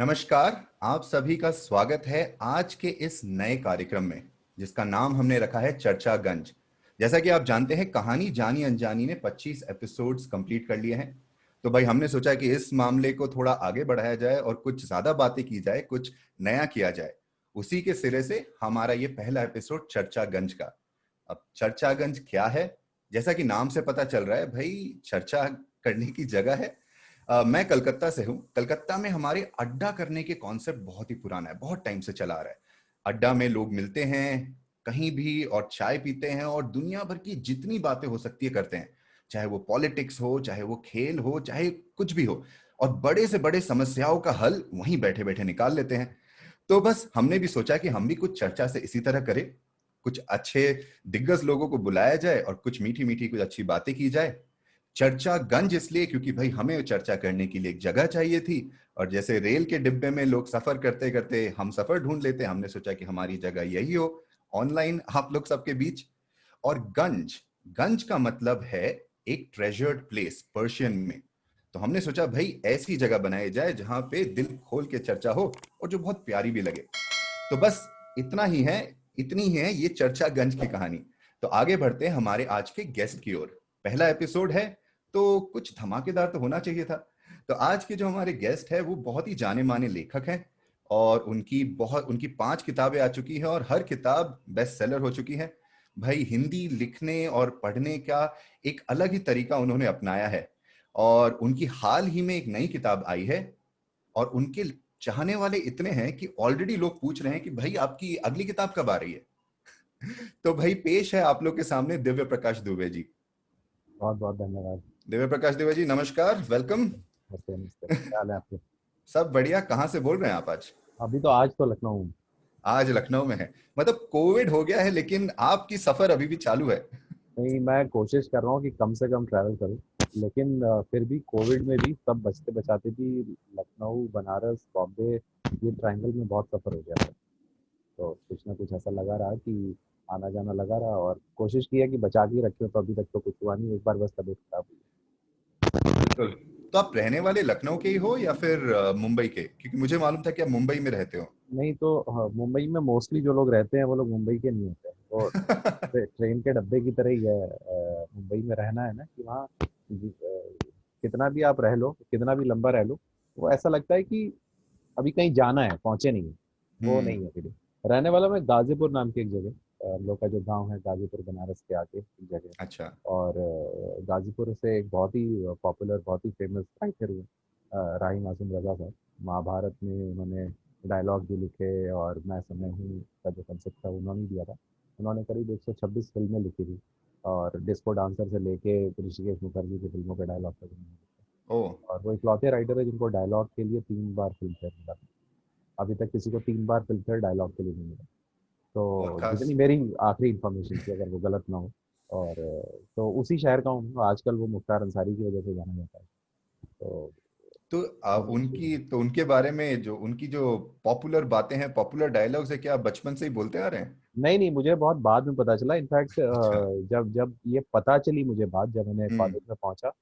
नमस्कार। आप सभी का स्वागत है आज के इस नए कार्यक्रम में, जिसका नाम हमने रखा है चर्चा गंज। जैसा कि आप जानते हैं, कहानी जानी अनजानी ने 25 एपिसोड्स कंप्लीट कर लिए हैं। तो भाई हमने सोचा कि इस मामले को थोड़ा आगे बढ़ाया जाए और कुछ ज्यादा बातें की जाए, कुछ नया किया जाए। उसी के सिरे से हमारा ये पहला एपिसोड चर्चा गंज का। अब चर्चा गंज क्या है? जैसा कि नाम से पता चल रहा है भाई, चर्चा करने की जगह है। मैं कलकत्ता से हूँ। कलकत्ता में हमारे अड्डा करने के कॉन्सेप्ट बहुत ही पुराना है, बहुत टाइम से चला आ रहा है। अड्डा में लोग मिलते हैं कहीं भी और चाय पीते हैं और दुनिया भर की जितनी बातें हो सकती है करते हैं, चाहे वो पॉलिटिक्स हो, चाहे वो खेल हो, चाहे कुछ भी हो। और बड़े से बड़े समस्याओं का हल वहीं बैठे बैठे निकाल लेते हैं। तो बस हमने भी सोचा कि हम भी कुछ चर्चा से इसी तरह करें। कुछ अच्छे दिग्गज लोगों को बुलाया जाए और कुछ मीठी मीठी कुछ अच्छी बातें की जाए। चर्चा गंज इसलिए क्योंकि भाई हमें चर्चा करने के लिए एक जगह चाहिए थी। और जैसे रेल के डिब्बे में लोग सफर करते करते हम सफर ढूंढ लेते हैं, हमने सोचा कि हमारी जगह यही हो, ऑनलाइन आप लोग सबके बीच। और गंज, गंज का मतलब है एक ट्रेजर्ड प्लेस पर्शियन में। तो हमने सोचा भाई ऐसी जगह बनाई जाए जहां पे दिल खोल के चर्चा हो और जो बहुत प्यारी भी लगे। तो बस इतना ही है, इतनी ही है ये चर्चा गंज की कहानी। तो आगे बढ़ते हैं हमारे आज के गेस्ट की ओर। पहला एपिसोड है तो कुछ धमाकेदार तो होना चाहिए था। तो आज के जो हमारे गेस्ट है वो बहुत ही जाने माने लेखक हैं और उनकी 5 किताबें आ चुकी हैं और हर किताब बेस्ट सेलर हो चुकी है। भाई हिंदी लिखने और पढ़ने का एक अलग ही तरीका उन्होंने अपनाया है। और उनकी हाल ही में एक नई किताब आई है और उनके चाहने वाले इतने हैं कि ऑलरेडी लोग पूछ रहे हैं कि भाई आपकी अगली किताब कब आ रही है। तो भाई पेश है आप लोग के सामने दिव्य प्रकाश दुबे जी। बहुत बहुत धन्यवाद। दिव्य प्रकाश दुबे जी, नमस्कार, वेलकम। नमस्ते नमस्ते, क्या हाल है आपके? सब बढ़िया। कहाँ से बोल रहे हैं आप आज? अभी तो आज तो लखनऊ हूँ। आज लखनऊ में है? मतलब कोविड हो गया है लेकिन आपकी सफर अभी भी चालू है। नहीं, मैं कोशिश कर रहा हूँ कि कम से कम ट्रैवल करूँ, लेकिन फिर भी कोविड में भी सब बचते बचाते भी लखनऊ, बनारस, बॉम्बे, ये ट्रायंगल में बहुत सफ़र हो गया था। तो कुछ ना कुछ ऐसा लगा रहा कि आना जाना लगा रहा, और कोशिश की है कि बचा के रखे, तो अभी तक तो कुछ हुआ नहीं। एक बार बस तबीयत खराब हुई। बिल्कुल। तो आप रहने वाले लखनऊ के ही हो या फिर मुंबई के? क्योंकि मुझे मालूम था कि आप मुंबई में रहते हो। नहीं तो हाँ, मुंबई में मोस्टली जो लोग रहते हैं वो लोग मुंबई के नहीं होते हैं। वो ट्रेन के डब्बे की तरह ही है। मुंबई में रहना है ना कि वहाँ कितना भी आप रह लो, कितना भी लंबा रह लो, वो ऐसा लगता है कि अभी कहीं जाना है, पहुंचे नहीं है। वो नहीं हम्म। है फिर। रहने वाला मैं गाजीपुर नाम की एक जगह, हम लोग का जो गांव है गाजीपुर, बनारस के आगे एक जगह है। अच्छा। और गाजीपुर से एक बहुत ही पॉपुलर, बहुत ही फेमस राइटर हुए, राही मासूम रजा साहब। महाभारत में उन्होंने डायलॉग भी लिखे, और मैं समय हूँ का जो कंसेप्ट था उन्होंने दिया था। उन्होंने करीब 126 फिल्में लिखी थी, और डिस्को डांसर से लेके ऋषिकेश मुखर्जी की फिल्मों के डायलॉग तक उन्होंने लिखे। ओ। और वो इकलौते राइटर है जिनको डायलॉग के लिए 3 बार फिल्म फेयर मिला था। अभी तक किसी को 3 बार फिल्म फेयर डायलॉग के लिए नहीं मिला। बहुत तो खास। जितनी मेरी आखिरी इन्फॉर्मेशन थी, अगर वो गलत ना हो। और तो उसी शहर का हूँ आजकल। वो मुख्तार अंसारी की वजह से जाना जाता है। तो तो बहुत अच्छी है। उनके बारे में जो उनकी जो पॉपुलर बातें हैं, पॉपुलर डायलॉग्स है, क्या आप बचपन से ही बोलते आ रहे हैं? नहीं नहीं, मुझे बहुत बाद में पता चला। इनफैक्ट अच्छा। जब जब ये पता चली मुझे बात, जब मैंने हम्म। कॉलेज में पहुंचा,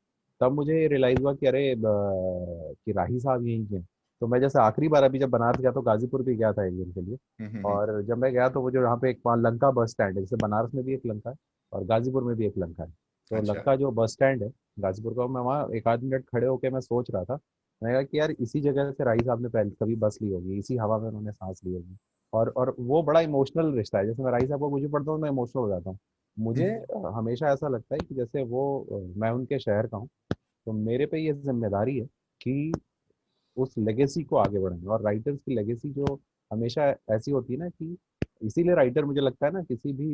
तब मुझे रियलाइज हुआ कि अरे कि राही साहब यहीं के हैं। तो मैं जैसे आखिरी बार अभी जब बनारस गया तो गाजीपुर भी गया था एक दिन के लिए। हम्म। और जब मैं गया तो वो जो यहाँ पे एक वहाँ लंका बस स्टैंड है, जैसे बनारस में भी एक लंका है और गाजीपुर में भी एक लंका है। तो अच्छा। लंका जो बस स्टैंड है गाजीपुर का, मैं वहाँ एक आध मिनट खड़े होकर मैं सोच रहा था। मैं कहा कि यार इसी जगह से राही साहब ने पहले कभी बस ली होगी, इसी हवा में उन्होंने सांस ली होगी। और वो बड़ा इमोशनल रिश्ता है। जैसे मैं राही साहब को मुझे पढ़ता हूँ, मैं इमोशनल हो जाता हूँ। मुझे हमेशा ऐसा लगता है कि जैसे वो मैं उनके शहर का हूँ, तो मेरे पे ये जिम्मेदारी है कि उस लेगेसी को आगे बढ़ाएं। और राइटर्स की लेगेसी जो हमेशा ऐसी होती है ना कि इसीलिए राइटर मुझे लगता है ना किसी भी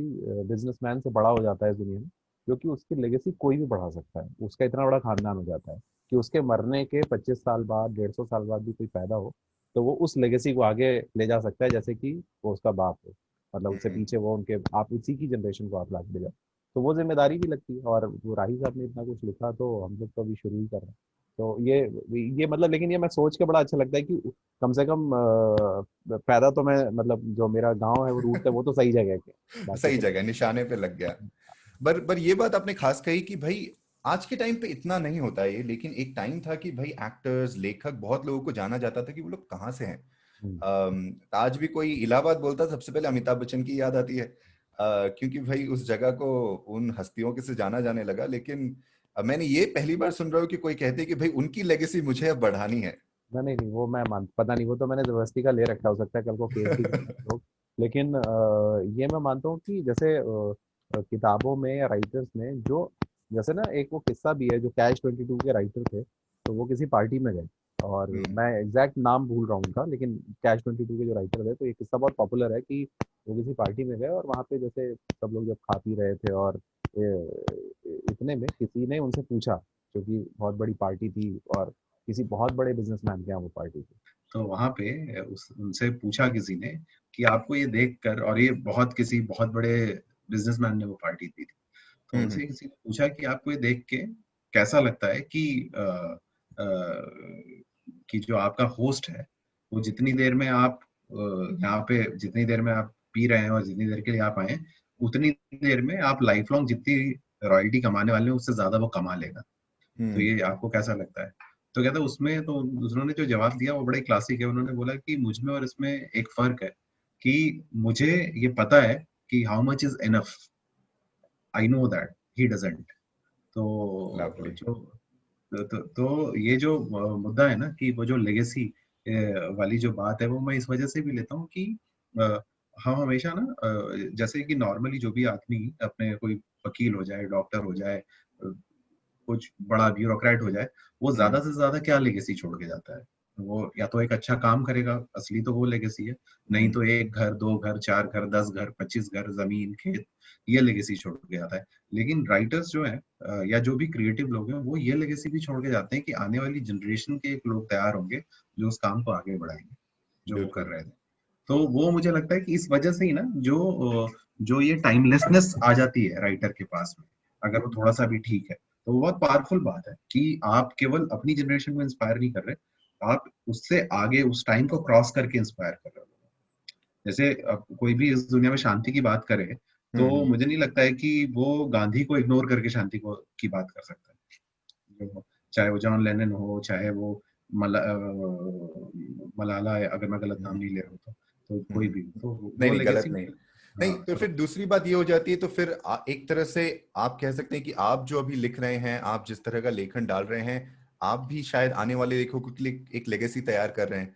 बिजनेसमैन से बड़ा हो जाता है इस दुनिया में, क्योंकि उसकी लेगेसी कोई भी बढ़ा सकता है। उसका इतना बड़ा खानदान हो जाता है कि उसके मरने के 25 साल बाद, 150 साल बाद भी कोई पैदा हो, तो वो उस लेगेसी को आगे ले जा सकता है, जैसे कि वो उसका बाप हो। मतलब उससे हम्म। पीछे वो उनके, आप उसी की जनरेशन को आप ला के ले जाओ। तो वो जिम्मेदारी भी लगती है। और वो राही साहब ने इतना कुछ लिखा, तो हम लोग तो अभी शुरू ही कर रहे हैं। तो ये मतलब, लेकिन ये मैं सोच के बड़ा अच्छा लगता है कि कम से कम पैदा तो मैं, मतलब जो मेरा गांव है, वो रूट है, वो तो सही जगह के। बाकी सही तो जगह निशाने पे लग गया। पर ये बात आपने खास कही कि भाई आज के टाइम पे इतना नहीं होता है ये, लेकिन एक टाइम था कि भाई एक्टर्स, लेखक, बहुत लोगों को जाना जाता था कि वो लोग कहाँ से हैं। हम्म, आज भी कोई इलाहाबाद बोलता सबसे पहले अमिताभ बच्चन की याद आती है, क्योंकि भाई उस जगह को उन हस्तियों के से जाना जाने लगा। लेकिन मैंने ये पहली बार सुन रहा हूँ कि कोई कहते हैं कि भाई उनकी लेगेसी मुझे अब बढ़ानी है। नहीं नहीं, वो मैं मान पता नहीं, वो तो मैंने जबरदस्ती का ले रखा, हो सकता है कल को केस भी करें लोग। लेकिन ये मैं मानता हूँ कि जैसे किताबों में या राइटर्स में जो, जैसे ना एक वो किस्सा भी है, जो कैच 22 के राइटर थे, तो वो किसी पार्टी में गए, और हम्म। मैं एग्जैक्ट नाम भूल रहा हूँ उनका, लेकिन कैच 22 के जो राइटर थे, तो ये किस्सा बहुत पॉपुलर है कि वो किसी पार्टी में गए और वहाँ पे जैसे सब लोग जब खा पी रहे थे, और इतने में किसी ने उनसे पूछा, क्योंकि बहुत बड़ी पार्टी थी और किसी बहुत बड़े बिजनेसमैन के यहाँ वो पार्टी थी। तो वहां पे उनसे पूछा किसी ने कि आपको ये देखकर, और ये बहुत किसी बहुत बड़े बिजनेसमैन ने वो पार्टी दी थी, तो हम्म। उनसे किसी ने पूछा कि आपको ये देख के कैसा लगता है कि कि जो आपका होस्ट है, वो जितनी देर में आप यहाँ पे जितनी देर में आप पी रहे हैं और जितनी देर के लिए आप आए, उतनी देर में आप लाइफ लॉन्ग जितनी रॉयल्टी कमाने वाले हैं उससे ज्यादा वो कमा लेगा। तो हम्म। ये आपको कैसा लगता है? तो कहता है उसमें तो उन्होंने जो जवाब दिया वो बड़ा ही क्लासिक है। उन्होंने बोला कि मुझ में और इसमें एक फर्क है कि मुझे ये पता है कि how much is enough, I know that he doesn't. तो लवली। जो तो ये जो मुद्दा है ना, कि वो जो लेगेसी वाली जो बात है, वो मैं इस वजह से भी लेता हूँ कि अ, हम हमेशा ना जैसे कि नॉर्मली जो भी आदमी अपने, कोई वकील हो जाए, डॉक्टर हो जाए, कुछ बड़ा ब्यूरोक्रेट हो जाए, वो ज्यादा हम्म। से ज्यादा क्या लेगेसी छोड़ के जाता है? वो या तो एक अच्छा काम करेगा, असली तो वो लेगेसी है, नहीं हम्म। तो एक घर, दो घर, चार घर, 10 घर, 25 घर, जमीन, खेत, ये लेगेसी छोड़ के जाता है। लेकिन राइटर्स जो है या जो भी क्रिएटिव लोग हैं, वो ये लेगेसी भी छोड़ के जाते हैं कि आने वाली जनरेशन के एक लोग तैयार होंगे जो उस काम को आगे बढ़ाएंगे, जो वो कर बिल्कुल। रहे थे। तो वो मुझे लगता है कि इस वजह से ही ना जो ये टाइमलेसनेस आ जाती है राइटर के पास में, अगर वो थोड़ा सा भी ठीक है, तो वो बहुत पावरफुल बात है कि आप केवल अपनी जनरेशन को इंस्पायर नहीं कर रहे, आप उससे आगे उस टाइम को क्रॉस करके इंस्पायर कर रहे हो। जैसे अब कोई भी इस दुनिया में शांति की बात करे, तो हम्म। मुझे नहीं लगता है कि वो गांधी को इग्नोर करके शांति को की बात कर सकता है। चाहे वो जॉन लेनन हो, चाहे वो मलाला, अगर मैं गलत नाम हम्म। नहीं ले रहा हूँ तो कोई हम्म। भी, तो नहीं वो नहीं, गलत लेगेसी। नहीं। नहीं हाँ तो फिर तो दूसरी बात ये हो जाती है, तो फिर एक तरह से आप कह सकते हैं कि आप जो अभी लिख रहे हैं, आप जिस तरह का लेखन डाल रहे हैं, आप भी शायद आने वाले लेखकों के लिए एक लेगेसी तैयार कर रहे हैं।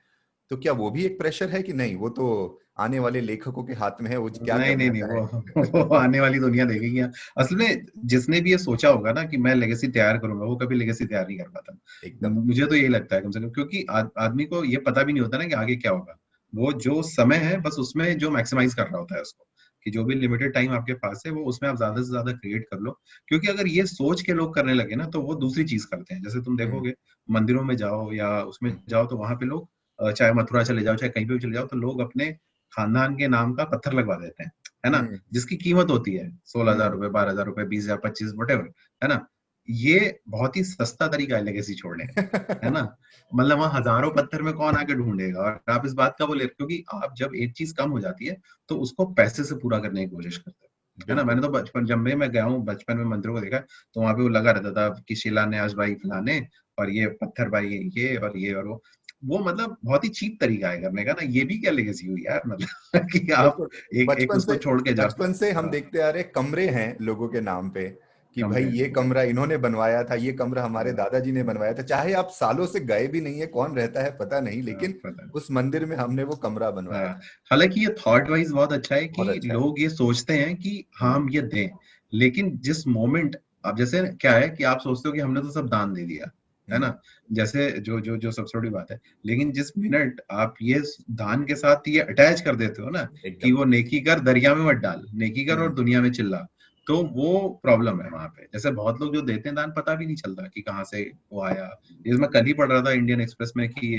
तो क्या वो भी एक प्रेशर है कि नहीं, वो तो आने वाले लेखकों के हाथ में है, वो क्या नहीं नहीं करना नहीं, वो चाहे। वो आने वाली दुनिया देखेगी। असल में जिसने भी ये सोचा होगा ना कि मैं लेगेसी तैयार करूंगा, वो कभी लेगेसी तैयार नहीं कर पाता। एकदम। मुझे तो यही लगता है कम से कम, क्योंकि आदमी को ये पता भी नहीं होता ना कि आगे क्या होगा। वो जो समय है बस उसमें जो मैक्सिमाइज कर रहा होता है उसको, कि जो भी लिमिटेड टाइम आपके पास है वो उसमें आप ज्यादा से ज्यादा क्रिएट कर लो। क्योंकि अगर ये सोच के लोग करने लगे ना, तो वो दूसरी चीज करते हैं। जैसे तुम हम्म। देखोगे मंदिरों में जाओ या उसमें जाओ, तो वहां पे लोग चाहे मथुरा चले जाओ, चाहे कहीं पे भी चले जाओ, तो लोग अपने खानदान के नाम का पत्थर लगवा देते हैं, है ना? हम्म। जिसकी कीमत होती है 16,000 रुपए, हम्म। 12,000 रुपए, 20,000, 25, वटेवर, है ना? ये बहुत ही सस्ता तरीका है लेगेसी छोड़ने का, है ना? मतलब वहां हजारों पत्थर में कौन आके ढूंढेगा? और आप इस बात का बोले, क्योंकि आप जब एक चीज कम हो जाती है, तो उसको पैसे से पूरा करने की कोशिश करते हैं, है ना? बिल्कुल। मैंने तो बचपन, जब मैं गया हूँ बचपन में मंदिरों को देखा, तो वहां पे वो लगा रहता था कि शिलान्यास भाई फलाने, और ये पत्थर भाई ये और ये और वो मतलब बहुत ही चीप तरीका है करने का ना। ये भी क्या लेगेसी हुई यार, मतलब कि आप बिल्कुल। एक बचपन उसको से छोड़ के जाओ। बचपन से हम हाँ, देखते आ रहे कमरे हैं लोगों के नाम पे, कि भाई कमरे ये कमरा इन्होंने बनवाया था, ये कमरा हमारे हाँ, दादाजी ने बनवाया था। चाहे आप सालों से गए भी नहीं है, कौन रहता है पता नहीं, हाँ, लेकिन पता है। उस मंदिर में हमने वो कमरा बनवाया हाँ, था। हालांकि ये थॉट वाइज बहुत अच्छा है कि बहुत अच्छा है। लोग ये सोचते हैं कि हाँ हम्म। हम ये दें, लेकिन जिस मोमेंट, अब जैसे क्या है कि आप सोचते हो कि हमने तो सब दान दे दिया, है हम्म। ना? जैसे जो जो जो सबसे बड़ी बात है, लेकिन जिस मिनट आप ये दान के साथ ये अटैच कर देते हो ना, कि एकदम। वो नेकी कर दरिया में मत डाल, नेकी कर और हम्म। दुनिया में चिल्ला, तो वो प्रॉब्लम है वहां पे। जैसे बहुत लोग जो देते हैं दान, पता भी नहीं चलता कि कहाँ से वो आया। ये मैं कल ही पढ़ रहा था इंडियन एक्सप्रेस में कि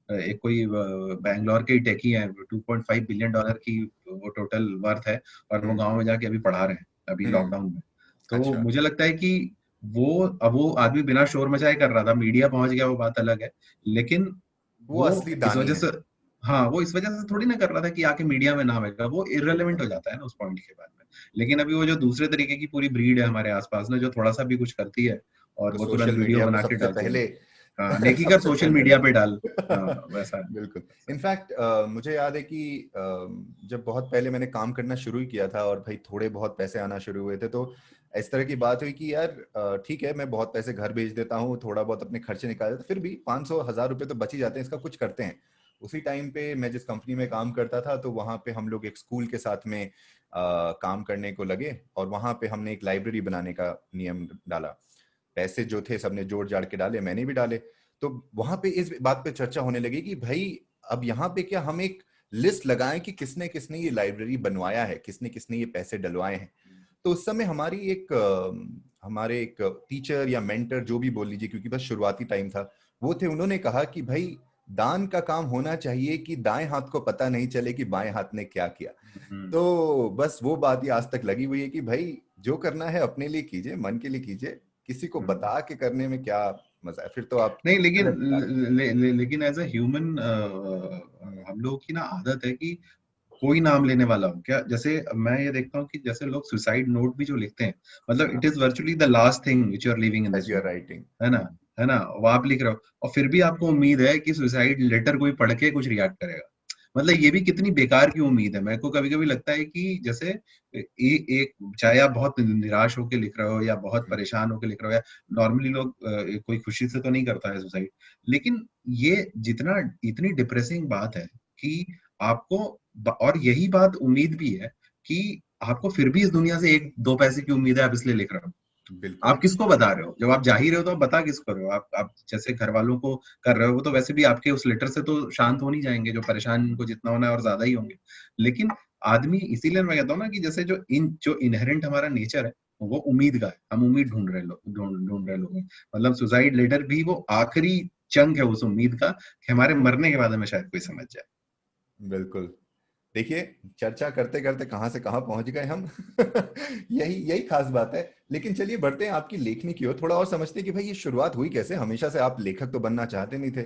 एक कोई बैंगलोर के ही टेकी है, $2.5 बिलियन की वो टोटल वर्थ है, और वो हम्म। गांव में जाके अभी पढ़ा रहे हैं, अभी हम्म। लॉकडाउन में। तो अच्छा। मुझे लगता है कि वो आदमी बिना शोर मचाए कर रहा था, मीडिया पहुंच गया वो बात अलग है, लेकिन वो वो असली इस दानी वजह है। से, हाँ, वो इस वजह से थोड़ी ना कर रहा था कि आके मीडिया में नाम आएगा, वो इररिलेवेंट हो जाता है ना उस पॉइंट के बाद में। लेकिन अभी वो जो दूसरे तरीके की पूरी ब्रीड है हमारे आसपास ना, जो थोड़ा सा भी कुछ करती है और तो वो तुरंत सोशल वीडियो मीडिया पे बना के सबसे डालती है। पहले हाँ, नेकी कर सबसे सोशल पहले मीडिया पे डाल। हाँ, वैसा है। बिल्कुल। इनफैक्ट मुझे याद है कि जब बहुत पहले मैंने काम करना शुरू ही किया था और भाई थोड़े बहुत पैसे आना शुरू हुए थे, तो इस तरह की बात हुई कि यार ठीक है, मैं बहुत पैसे घर भेज देता हूँ, थोड़ा बहुत अपने खर्चे निकाल देता, फिर भी 500-1000 रुपए तो बच ही जाते हैं, इसका कुछ करते हैं। उसी टाइम पे मैं जिस कंपनी में काम करता था, तो वहां पे हम लोग एक स्कूल के साथ में काम करने को लगे, और वहां पे हमने एक लाइब्रेरी बनाने का नियम डाला। पैसे जो थे सबने जोड़ जाड़ के डाले, मैंने भी डाले। तो वहां पे इस बात पे चर्चा होने लगी कि भाई अब यहाँ पे क्या हम एक लिस्ट लगाएं कि किसने किसने ये लाइब्रेरी बनवाया है, किसने किसने ये पैसे डलवाए हैं। तो उस समय हमारी एक हमारे एक टीचर या मेंटर जो भी बोल लीजिए, क्योंकि बस शुरुआती टाइम था, वो थे, उन्होंने कहा कि भाई दान का काम होना चाहिए कि दाएं हाथ को पता नहीं चले कि बाएं हाथ ने क्या किया। हम्म, तो बस वो बात ही आज तक लगी हुई है कि भाई जो करना है अपने लिए कीजिए, मन के लिए कीजिए, किसी को हम्म। बता के करने में क्या मजा है, फिर तो आप नहीं, लेकिन गलत बता रहे लेकिन एज अ ह्यूमन हैं। हम लोगों की ना आदत है कि कोई नाम लेने वाला हो क्या, जैसे मैं ये देखता हूँ कि जैसे लोग सुसाइड नोट भी जो लिखते हैं, मतलब it is virtually the last thing which you are living in that this you are world, writing. है ना? है ना? वो आप लिख रहे हो और फिर भी आपको उम्मीद है कि सुसाइड लेटर कोई पढ़ के कुछ रिएक्ट करेगा। मतलब ये भी कितनी बेकार की उम्मीद है। मेरे को कभी कभी लगता है कि जैसे एक चाहे आप बहुत निराश होकर लिख रहे हो या बहुत परेशान होकर लिख रहे हो, या नॉर्मली लोग कोई खुशी से तो नहीं करता है सुसाइड, लेकिन ये जितना इतनी डिप्रेसिंग बात है कि आपको और यही बात उम्मीद भी है कि आपको फिर भी इस दुनिया से एक दो पैसे की उम्मीद है, आप इसलिए लिख रहे हो। बिल्कुल। आप किसको बता रहे हो? जब आप जा ही रहे हो तो आप बता किसको रहे हो? आप जैसे घर वालों को कर रहे हो, वो तो वैसे भी आपके उस लेटर से तो शांत हो नहीं जाएंगे, जो परेशान इनको जितना होना है और ज्यादा ही होंगे। लेकिन आदमी, इसीलिए मैं कहता हूँ ना कि जैसे जो इनहेरेंट हमारा नेचर है, वो उम्मीद का है। हम उम्मीद ढूंढ रहे लोग हैं। मतलब सुसाइड लेटर भी वो आखिरी चंक है उस उम्मीद का कि हमारे मरने के बाद हमें शायद कोई समझ जाए। बिल्कुल। देखिए, चर्चा करते करते कहां से कहां पहुंच गए हम। यही यही खास बात है। लेकिन चलिए बढ़ते हैं आपकी लेखनी की ओर, थोड़ा और समझते हैं कि भाई ये शुरुआत हुई कैसे। हमेशा से आप लेखक तो बनना चाहते नहीं थे,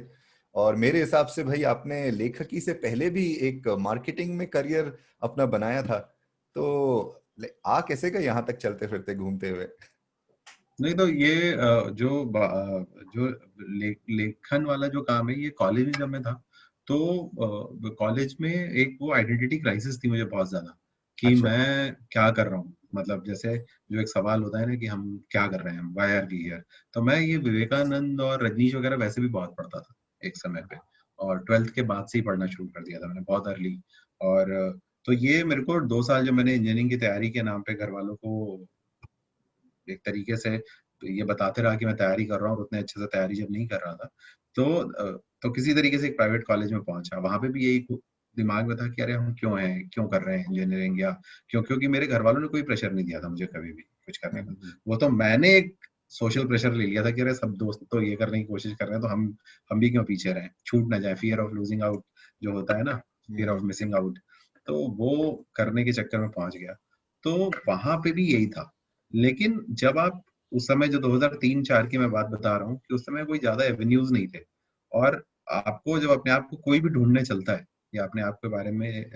और मेरे हिसाब से भाई आपने लेखकी से पहले भी एक मार्केटिंग में करियर अपना बनाया था। तो आ कैसे गए यहाँ तक चलते फिरते घूमते हुए। नहीं तो ये जो लेखन वाला जो काम है, ये कॉलेज में जब मैं था तो कॉलेज में एक वो आइडेंटिटी क्राइसिस थी मुझे बहुत ज्यादा, कि अच्छा। मैं क्या कर रहा हूँ। मतलब जैसे जो एक सवाल होता है ना कि हम क्या कर रहे हैं, व्हाई आर वी हियर। तो मैं ये विवेकानंद और रजनीश वगैरह वैसे भी बहुत पढ़ता था एक समय पे, और ट्वेल्थ के बाद से ही पढ़ना शुरू कर दिया था मैंने बहुत अर्ली। और तो ये मेरे को 2 साल जब मैंने इंजीनियरिंग की तैयारी के नाम पे घर वालों को एक तरीके से ये बताते रहा कि मैं तैयारी कर रहा हूँ, और उतने अच्छे से तैयारी जब नहीं कर रहा था, तो किसी तरीके से एक प्राइवेट कॉलेज में पहुंचा। वहां पे भी यही दिमाग में था कि अरे हम क्यों हैं, क्यों कर रहे हैं इंजीनियरिंग, या क्योंकि मेरे घर वालों ने कोई प्रेशर नहीं दिया था मुझे कभी भी कुछ करने का। वो तो मैंने एक सोशल प्रेशर ले लिया था कि अरे सब दोस्त तो ये करने की कोशिश कर रहे हैं, तो हम भी क्यों पीछे रहें, छूट ना जाए, फियर ऑफ लूजिंग आउट जो होता है ना, फियर ऑफ मिसिंग आउट। तो वो करने के चक्कर में पहुंच गया। तो वहां पे भी यही था। लेकिन जब आप उस समय, जो 2003-4 की मैं बात बता रहा हूँ, कि उस समय कोई ज्यादा एवेन्यूज नहीं थे, और आपको जब अपने आप को कोई भी ढूंढने चलता है या अपने आप के बारे में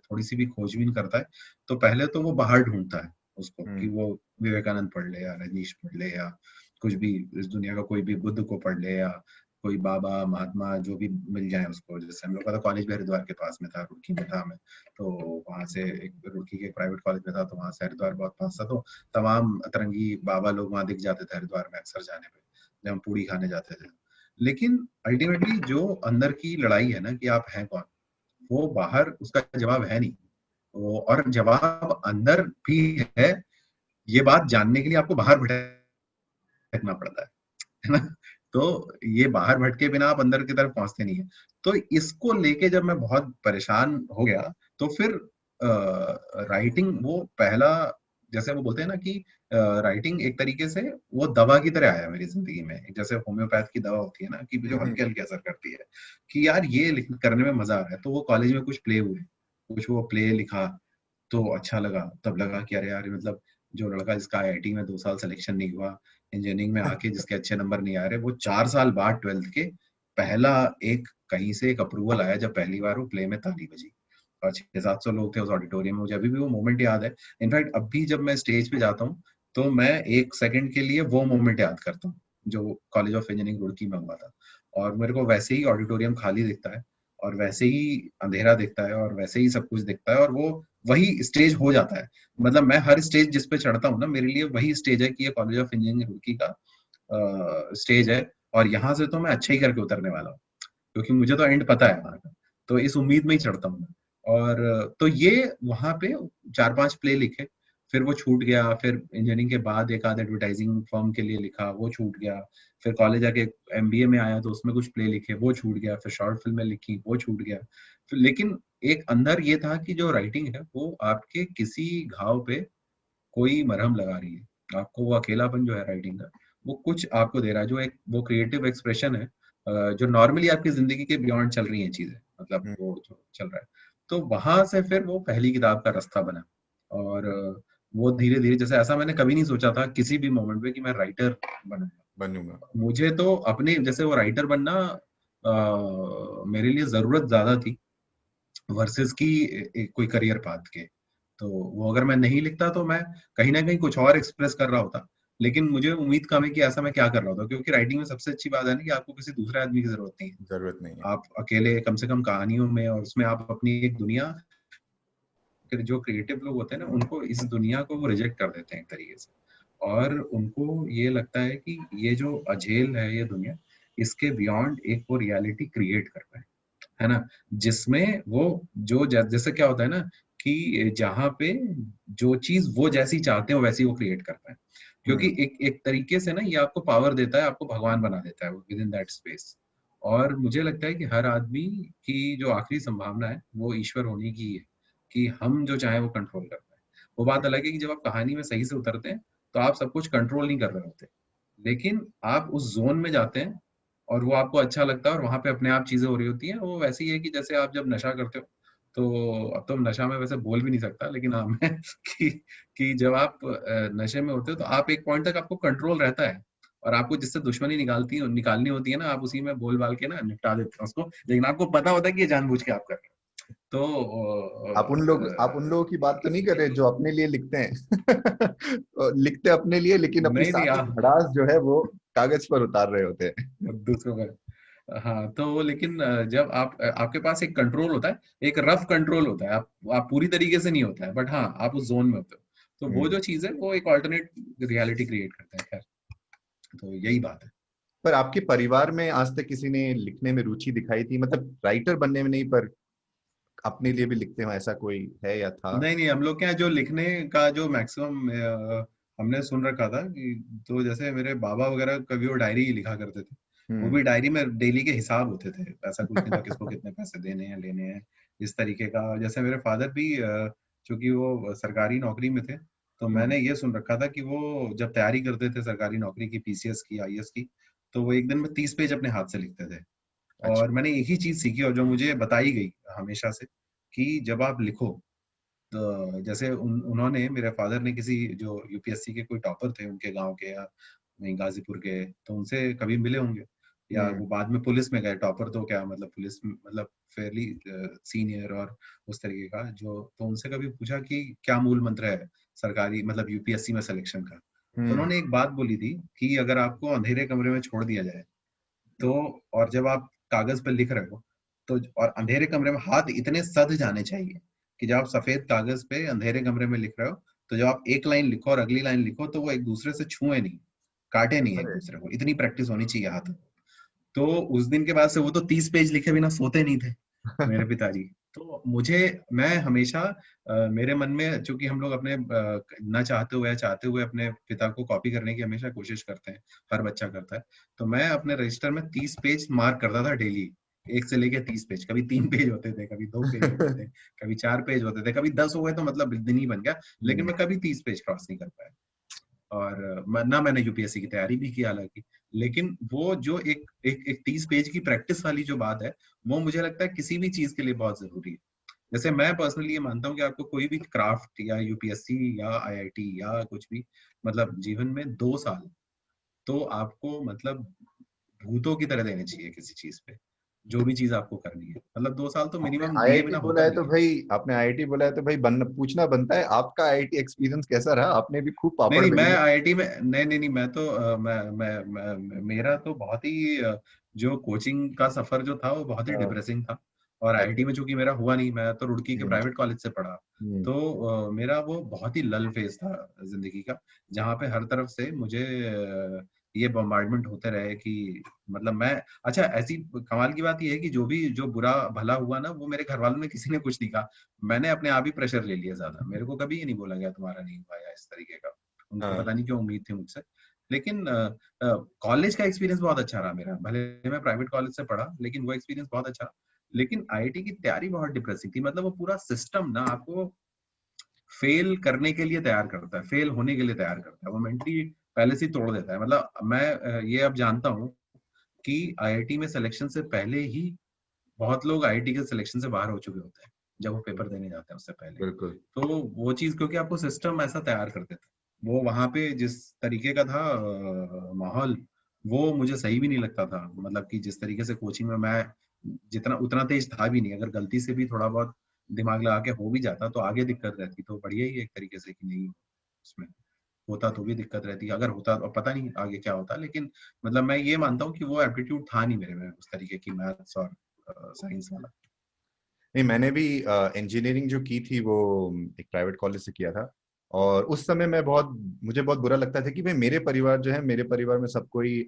थोड़ी सी भी खोजबीन करता है, तो पहले तो वो बाहर ढूंढता है उसको, कि हम्म। वो विवेकानंद पढ़ ले या रजनीश पढ़ ले या कुछ भी इस दुनिया का कोई भी बुद्ध को पढ़ ले, या कोई बाबा महात्मा जो भी मिल जाए उसको। जैसे हम लोग का तो कॉलेज भी हरिद्वार के पास में था, रुड़की में था मैं, तो वहां से एक रुड़की के प्राइवेट कॉलेज में था, तो वहां से हरिद्वार बहुत पास था। तो तमाम अतरंगी बाबा लोग वहां दिख जाते थे हरिद्वार में अक्सर जाने पे, जब हम पूड़ी खाने जाते थे। लेकिन अल्टीमेटली जो अंदर की लड़ाई है ना कि आप हैं कौन, वो बाहर उसका जवाब है नहीं। वो और जवाब अंदर भी है, ये बात जानने के लिए आपको बाहर भटकना पड़ता है ना? तो ये बाहर भटके बिना आप अंदर की तरफ पहुंचते नहीं है। तो इसको लेके जब मैं बहुत परेशान हो गया, तो फिर राइटिंग वो पहला, जैसे वो बोलते हैं ना कि राइटिंग एक तरीके से वो दवा की तरह आया मेरी जिंदगी में। जैसे होम्योपैथ की दवा होती है ना कि जो हल्के हल्के असर करती है, कि यार ये करने में मजा आ रहा है। तो वो कॉलेज में कुछ प्ले हुए, कुछ वो प्ले लिखा, तो अच्छा लगा। तब लगा कि अरे यार, मतलब जो लड़का जिसका आईआईटी में 2 साल सिलेक्शन नहीं हुआ, इंजीनियरिंग में आके जिसके अच्छे नंबर नहीं आ रहे, वो 4 साल बाद ट्वेल्थ के पहला एक कहीं से एक अप्रूवल आया जब पहली बार वो प्ले में ताली बजी और 600-700 लोग थे उस ऑडिटोरियम में। मुझे अभी भी वो मोमेंट याद है। इनफैक्ट अभी जब मैं स्टेज पे जाता हूँ तो मैं एक सेकंड के लिए वो मोमेंट याद करता हूँ जो कॉलेज ऑफ इंजीनियरिंग रुड़की में हुआ था। और मेरे को वैसे ही ऑडिटोरियम खाली दिखता है और वैसे ही अंधेरा दिखता है और वैसे ही सब कुछ दिखता है और वो वही स्टेज हो जाता है। मतलब मैं हर स्टेज जिस पे चढ़ता हूँ ना, मेरे लिए वही स्टेज है कि ये कॉलेज ऑफ इंजीनियरिंग रुड़की का स्टेज है और यहाँ से तो मैं अच्छा ही करके उतरने वाला हूँ, क्योंकि मुझे तो एंड पता है वहाँ का। तो इस उम्मीद में ही चढ़ता हूँ मैं। और तो ये वहाँ पे 4-5 प्ले लिखे, फिर वो छूट गया। फिर इंजीनियरिंग के बाद एक आध एडवर्टाइजिंग फर्म के लिए लिखा, वो छूट गया। फिर कॉलेज आके एमबीए में आया तो उसमें कुछ प्ले लिखे, वो छूट गया। फिर शॉर्ट फिल्में लिखी, वो छूट गया। फिर लेकिन एक अंदर ये था कि जो राइटिंग है वो आपके किसी घाव पे कोई मरहम लगा रही है। आपको वो अकेलापन जो है राइटिंग का, वो कुछ आपको दे रहा है, जो एक वो क्रिएटिव एक्सप्रेशन है जो नॉर्मली आपकी जिंदगी के बियॉन्ड चल रही हैं चीजें, मतलब हम्म, वो जो चल रहा है। तो वहां से फिर वो पहली किताब का रास्ता बना। और वो धीरे धीरे, जैसे ऐसा मैंने कभी नहीं सोचा था किसी भी मोमेंट पे कि मैं राइटर बनूंगा। बनूंगा। मुझे तो अपने जैसे वो राइटर बनना मेरे लिए जरूरत ज्यादा थी वर्सेस की कोई करियर पाथ के। तो वो अगर मैं नहीं लिखता तो मैं कहीं ना कहीं कुछ और एक्सप्रेस कर रहा होता। लेकिन मुझे उम्मीद कम है कि ऐसा मैं क्या कर रहा होता, क्योंकि राइटिंग में सबसे अच्छी बात है ना कि आपको किसी दूसरे आदमी की जरूरत नहीं है। जरूरत नहीं है। आप अकेले कम से कम कहानियों में और उसमें आप अपनी एक दुनिया, फिर जो क्रिएटिव लोग होते हैं ना उनको इस दुनिया को वो रिजेक्ट कर देते हैं एक तरीके से। और उनको ये लगता है कि ये जो अझेल है ये दुनिया, इसके बियॉन्ड एक वो रियलिटी क्रिएट कर पाए, है ना? जिसमें वो जो जैसे क्या होता है ना कि जहाँ पे जो चीज वो जैसी चाहते हो वैसी वो क्रिएट कर पाए। क्योंकि हम्म। एक एक तरीके से ना ये आपको पावर देता है, आपको भगवान बना देता है विद इन दैट स्पेस। और मुझे लगता है कि हर आदमी की जो आखिरी संभावना है वो ईश्वर होने की है, कि हम जो चाहे वो कंट्रोल कर पाए। वो बात अलग है कि जब आप कहानी में सही से उतरते हैं तो आप सब कुछ कंट्रोल नहीं कर रहे होते, लेकिन आप उस जोन में जाते हैं और वो आपको अच्छा लगता है और वहां पे अपने आप चीजें हो रही होती हैं। वो वैसे ही है कि जैसे आप जब नशा करते हो, तो अब तो नशा में वैसे बोल भी नहीं सकता, लेकिन हाँ मैं कि कि जब आप नशे में होते हो तो आप एक पॉइंट तक आपको कंट्रोल रहता है और आपको जिससे दुश्मनी निकालनी होती है ना, आप उसी में बोल बाल के ना निपटा देते हैं उसको, लेकिन आपको पता होता है कि ये जानबूझ के आप कर रहे हैं। आप उन लोगों की बात तो नहीं कर रहे जो अपने लिए लिखते हैं लिखते अपने लिए, लेकिन अपनी नहीं नहीं सारी आप भड़ास जो है वो कागज पर उतार रहे होते हैं। दूसरों का, हाँ तो वो लेकिन जब आप आपके पास एक कंट्रोल होता है, एक रफ कंट्रोल होता है, आप पूरी तरीके से नहीं होता है, बट हाँ आप उस जोन में होते हो। तो वो हम्म। जो चीज है वो एक ऑल्टरनेट रियलिटी क्रिएट करता है। खैर, तो यही बात है। पर आपके परिवार में आज तक किसी ने लिखने में रुचि दिखाई थी, मतलब राइटर बनने में नहीं, पर अपने लिए भी लिखते हो, ऐसा कोई है या था? नहीं नहीं, हम लोग क्या है, जो लिखने का जो मैक्सिमम हमने सुन रखा था कि, तो जैसे मेरे बाबा वगैरह कभी वो डायरी लिखा करते थे। वो हम्म। भी डायरी में डेली के हिसाब होते थे, ऐसा कुछ नहीं था किसको कितने पैसे देने हैं लेने हैं, इस तरीके का। जैसे मेरे फादर भी चूंकि वो सरकारी नौकरी में थे, तो हम्म। मैंने ये सुन रखा था कि वो जब तैयारी करते थे सरकारी नौकरी की, पीसीएस की, आईएएस की, तो वो एक दिन में 30 पेज अपने हाथ से लिखते थे। अच्छा। और मैंने एक ही चीज सीखी और जो मुझे बताई गई हमेशा से, कि जब आप लिखो, तो जैसे उन्होंने, मेरे फादर ने किसी जो यूपीएससी के कोई टॉपर थे उनके गांव के या वहीं गाजीपुर के, तो उनसे कभी मिले होंगे, या हम्म। वो बाद में पुलिस में गए। टॉपर तो क्या मतलब, पुलिस मतलब फेयरली सीनियर और उस तरीके का, जो तो उनसे कभी पूछा कि क्या मूल मंत्र है सरकारी मतलब यूपीएससी में सिलेक्शन का। तो हम्म। उन्होंने एक बात बोली थी कि अगर आपको अंधेरे कमरे में छोड़ दिया जाए, तो और जब आप कागज पर लिख रहे हो, तो और अंधेरे कमरे में हाथ इतने सध जाने चाहिए कि जब आप सफेद कागज पे अंधेरे कमरे में लिख रहे हो, तो जब आप एक लाइन लिखो और अगली लाइन लिखो तो वो एक दूसरे से छुए नहीं, काटे नहीं एक अरे। दूसरे को, इतनी प्रैक्टिस होनी चाहिए हाथ। तो उस दिन के बाद से वो तो 30 पेज लिखे बिना सोते नहीं थे मेरे पिताजी। तो मुझे, मैं हमेशा मेरे मन में, चूंकि हम लोग अपने न चाहते हुए या चाहते हुए अपने पिता को कॉपी करने की हमेशा कोशिश करते हैं, हर बच्चा करता है। तो मैं अपने रजिस्टर में 30 पेज मार्क करता था डेली, 1 से लेके 30 पेज। कभी 3 पेज होते थे, कभी 2 पेज होते थे, कभी 4 पेज होते थे, कभी 10 हो गए तो मतलब दिन ही बन गया। लेकिन हम्म। मैं कभी 30 पेज क्रॉस नहीं कर पाया। और ना मैंने यूपीएससी की तैयारी भी की हालांकि, लेकिन वो जो एक 30 पेज की प्रैक्टिस वाली जो बात है, वो मुझे लगता है किसी भी चीज के लिए बहुत जरूरी है। जैसे मैं पर्सनली ये मानता हूँ कि आपको कोई भी क्राफ्ट या यूपीएससी या आईआईटी या कुछ भी, मतलब जीवन में 2 साल तो आपको मतलब भूतों की तरह देने चाहिए किसी चीज पे। जो भी चीज आपको करनी है, मतलब 2 साल तो आपने मिनिमम दिए आईआईटी बिना बोला होता है नहीं तो है। भाई, आपने आईआईटी बोला है तो भाई पूछना बनता है, आपका आईआईटी एक्सपीरियंस कैसा रहा? आपने भी खूब नहीं पापड़ नहीं, मैं बेले। आईआईटी में नहीं, मैं तो मेरा तो बहुत ही जो कोचिंग का सफर जो था वो बहुत ही हाँ, डिप्रेसिंग था। और आईआईटी अच्छा। में चूंकि मेरा हुआ नहीं, मैं तो रुड़की के हम्म। प्राइवेट कॉलेज से पढ़ा। हम्म। तो मेरा वो बहुत ही लल फेज था जिंदगी का, जहाँ पे हर तरफ से मुझे ये बॉम्बार्डमेंट होते रहे कि मतलब मैं, अच्छा ऐसी कमाल की बात ये है कि जो बुरा भला हुआ ना, वो मेरे घर वालों ने किसी ने कुछ नहीं कहा। मैंने अपने आप ही प्रेशर ले लिया ज्यादा, मेरे को कभी ये नहीं बोला गया तुम्हारा नहीं हुआ या इस तरीके का। उनको हाँ। पता नहीं क्यों उम्मीद थी मुझसे। लेकिन कॉलेज का एक्सपीरियंस बहुत अच्छा रहा मेरा, भले मैं प्राइवेट कॉलेज से पढ़ा लेकिन वो एक्सपीरियंस बहुत अच्छा रहा। लेकिन आईआईटी की तैयारी बहुत डिप्रेसिंग थी, मतलब वो पूरा सिस्टम ना आपको फेल करने के लिए तैयार करता है, फेल होने के लिए तैयार करता है, वो मेंटली पहले से ही तोड़ देता है। मतलब मैं ये अब जानता हूँ कि आईआईटी में सिलेक्शन से पहले ही बहुत लोग आईआईटी के सिलेक्शन से बाहर हो चुके होते हैं जब वो पेपर देने जाते हैं उससे पहले। बिल्कुल। तो वो चीज क्योंकि आपको सिस्टम ऐसा तैयार कर देता है, वो वहां पे जिस तरीके का था माहौल, वो मुझे सही भी नहीं लगता था। मतलब कि जिस तरीके से कोचिंग में मैं जितना उतना तेज था भी नहीं, अगर गलती से भी थोड़ा बहुत दिमाग लगा के हो भी जाता तो आगे दिक्कत रहती। तो बढ़िया ही एक तरीके से कि नहीं, उसमें होता तो भी दिक्कत रहती, अगर होता तो पता नहीं आगे क्या होता। लेकिन मतलब मैं ये मानता हूँ कि वो एप्टीट्यूड था नहीं मेरे में उस तरीके की मैथ्स और साइंस वाला। नहीं, मैंने भी इंजीनियरिंग जो की थी वो एक प्राइवेट कॉलेज से किया था। और उस समय मैं बहुत मुझे बहुत बुरा लगता था कि भाई मेरे परिवार जो है, मेरे परिवार में सब कोई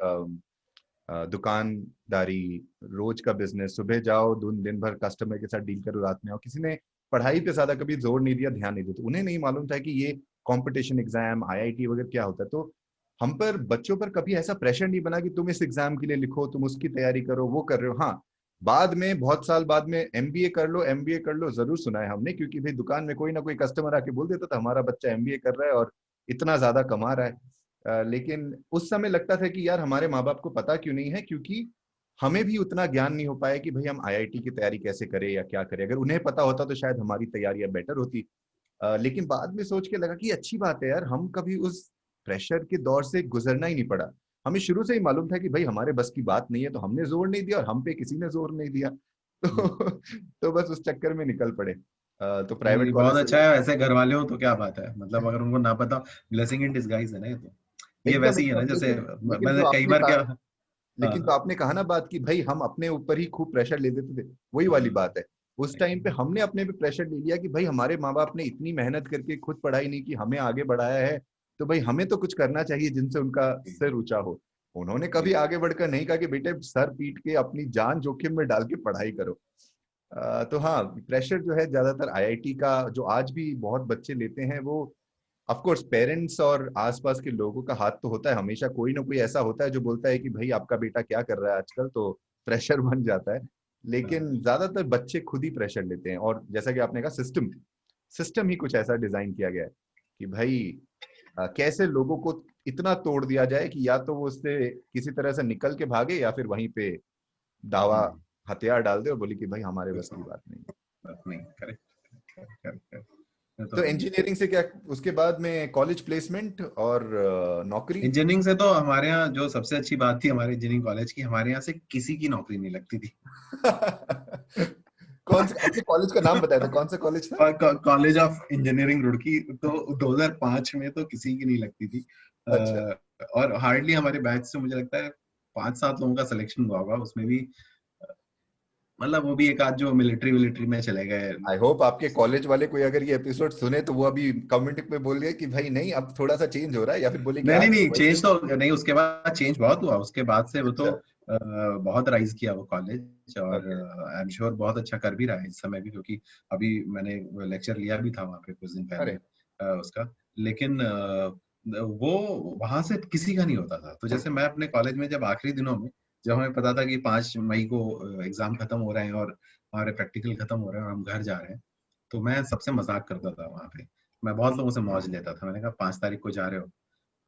दुकानदारी, रोज का बिजनेस, सुबह जाओ दिन दिन भर कस्टमर के साथ डील करो, रात में आओ। किसी ने पढ़ाई पे ज्यादा कभी जोर नहीं दिया, ध्यान नहीं दिया। तो उन्हें नहीं मालूम था कि ये कंपटीशन एग्जाम, आईआईटी वगैरह क्या होता है। तो हम पर, बच्चों पर कभी ऐसा प्रेशर नहीं बना कि तुम इस एग्जाम के लिए लिखो, तुम उसकी तैयारी करो, वो कर रहे हो। हाँ, बाद में बहुत साल बाद में एमबीए कर लो, एमबीए कर लो जरूर सुना है हमने, क्योंकि भाई दुकान में कोई ना कोई कस्टमर आके बोल देता था हमारा बच्चा एमबीए कर रहा है और इतना ज्यादा कमा रहा है। लेकिन उस समय लगता था कि यार हमारे माँ बाप को पता क्यों नहीं है, क्योंकि हमें भी उतना ज्ञान नहीं हो पाया कि भाई हम आईआईटी की तैयारी कैसे करें या क्या करें। अगर उन्हें पता होता तो शायद हमारी तैयारियां बेटर होती। लेकिन बाद में सोच के लगा कि अच्छी बात है यार, हम कभी उस प्रेशर के दौर से गुजरना ही नहीं पड़ा। हमें शुरू से ही मालूम था कि भाई हमारे बस की बात नहीं है, तो हमने जोर नहीं दिया और हम पे किसी ने जोर नहीं दिया। हम्म। तो बस उस चक्कर में निकल पड़े। तो नहीं प्राइवेट नहीं, कॉलेज बहुत से। अच्छा है, ऐसे घर वाले हो तो क्या बात है, मतलब अगर उनको ना पता, ब्लेसिंग इन डिसगाइज है ना ये तो। ये एकदम वैसे ही है ना, एकदम। जैसे लेकिन लेकिन जो मैंने कई आपने बार कहा क्या। हाँ लेकिन तो हाँ आपने कहा ना बात कि भाई हम अपने ऊपर ही खूब प्रेशर ले देते थे, वही वाली हाँ, बात है। उस टाइम पे हमने अपने पे प्रेशर ले लिया कि भाई हमारे माँ बाप ने इतनी मेहनत करके खुद पढ़ाई नहीं की, हमें आगे बढ़ाया है, तो भाई हमें तो कुछ करना चाहिए जिनसे उनका जी सिर ऊंचा हो। उन्होंने जी कभी आगे बढ़कर नहीं कहा कि बेटे सर पीट के अपनी जान जोखिम में डाल के पढ़ाई करो। तो हाँ, प्रेशर जो है ज्यादातर आईआईटी का जो आज भी बहुत बच्चे लेते हैं, वो ऑफ कोर्स पेरेंट्स और आसपास के लोगों का हाथ तो होता है हमेशा। कोई ना कोई ऐसा होता है जो बोलता है कि भाई आपका बेटा क्या कर रहा है आजकल, तो प्रेशर बन जाता है। हाँ। लेकिन ज्यादातर बच्चे खुद ही प्रेशर लेते हैं। और जैसा कि आपने कहा, सिस्टम सिस्टम ही कुछ ऐसा डिजाइन किया गया है कि भाई कैसे लोगों को इतना तोड़ दिया जाए कि या तो वो उससे किसी तरह से निकल के भागे, या फिर वहीं पे दावा, हम्म, हथियार डाल दे और बोले कि भाई हमारे बस कुछ की बात नहीं। बात नहीं, करेक्ट करेक्ट करेक्ट। ये तो तो है ही है। इंजीनियरिंग से क्या, उसके बाद में कॉलेज प्लेसमेंट और नौकरी? इंजीनियरिंग से तो हमारे यहाँ जो सबसे अच्छी बात थी हमारे इंजीनियरिंग कॉलेज की, हमारे यहाँ से किसी की नौकरी नहीं लगती थी। कौन सा आपने कॉलेज का नाम बताया था, कौन सा कॉलेज था? कॉलेज ऑफ इंजीनियरिंग रुड़की, तो 2005 में तो किसी की नहीं लगती थी। अच्छा। और हार्डली हमारे बैच से मुझे लगता है 5-7 लोगों का सिलेक्शन हुआ होगा, उसमें भी मतलब वो भी एक आध जो मिलिट्री विलिट्री में चले गए। आई होप आपके कॉलेज वाले कोई अगर ये एपिसोड सुने तो वो अभी कमेंट में बोल गए कि भाई नहीं अब थोड़ा सा चेंज हो रहा है, या फिर बोले कि नहीं नहीं आज भी नहीं, वही है। चेंज तो नहीं, उसके बाद चेंज बहुत हुआ, उसके बाद से वो तो अच्छा। बहुत राइज किया वो कॉलेज। और ओके। आई एम श्योर बहुत अच्छा कर भी रहा है इस समय भी, क्योंकि अभी मैंने लेक्चर लिया भी था वहाँ पे कुछ दिन पहले अरे। उसका। लेकिन वो वहां से किसी का नहीं होता था। तो जैसे मैं अपने कॉलेज में जब आखिरी दिनों में, जब हमें पता था कि 5 मई को एग्जाम खत्म हो रहे हैं और हमारे प्रैक्टिकल खत्म हो रहे हैं और हम घर जा रहे हैं, तो मैं सबसे मजाक करता था वहाँ पे। मैं बहुत लोगों से मौज लेता था। मैंने कहा 5 तारीख को जा रहे हो,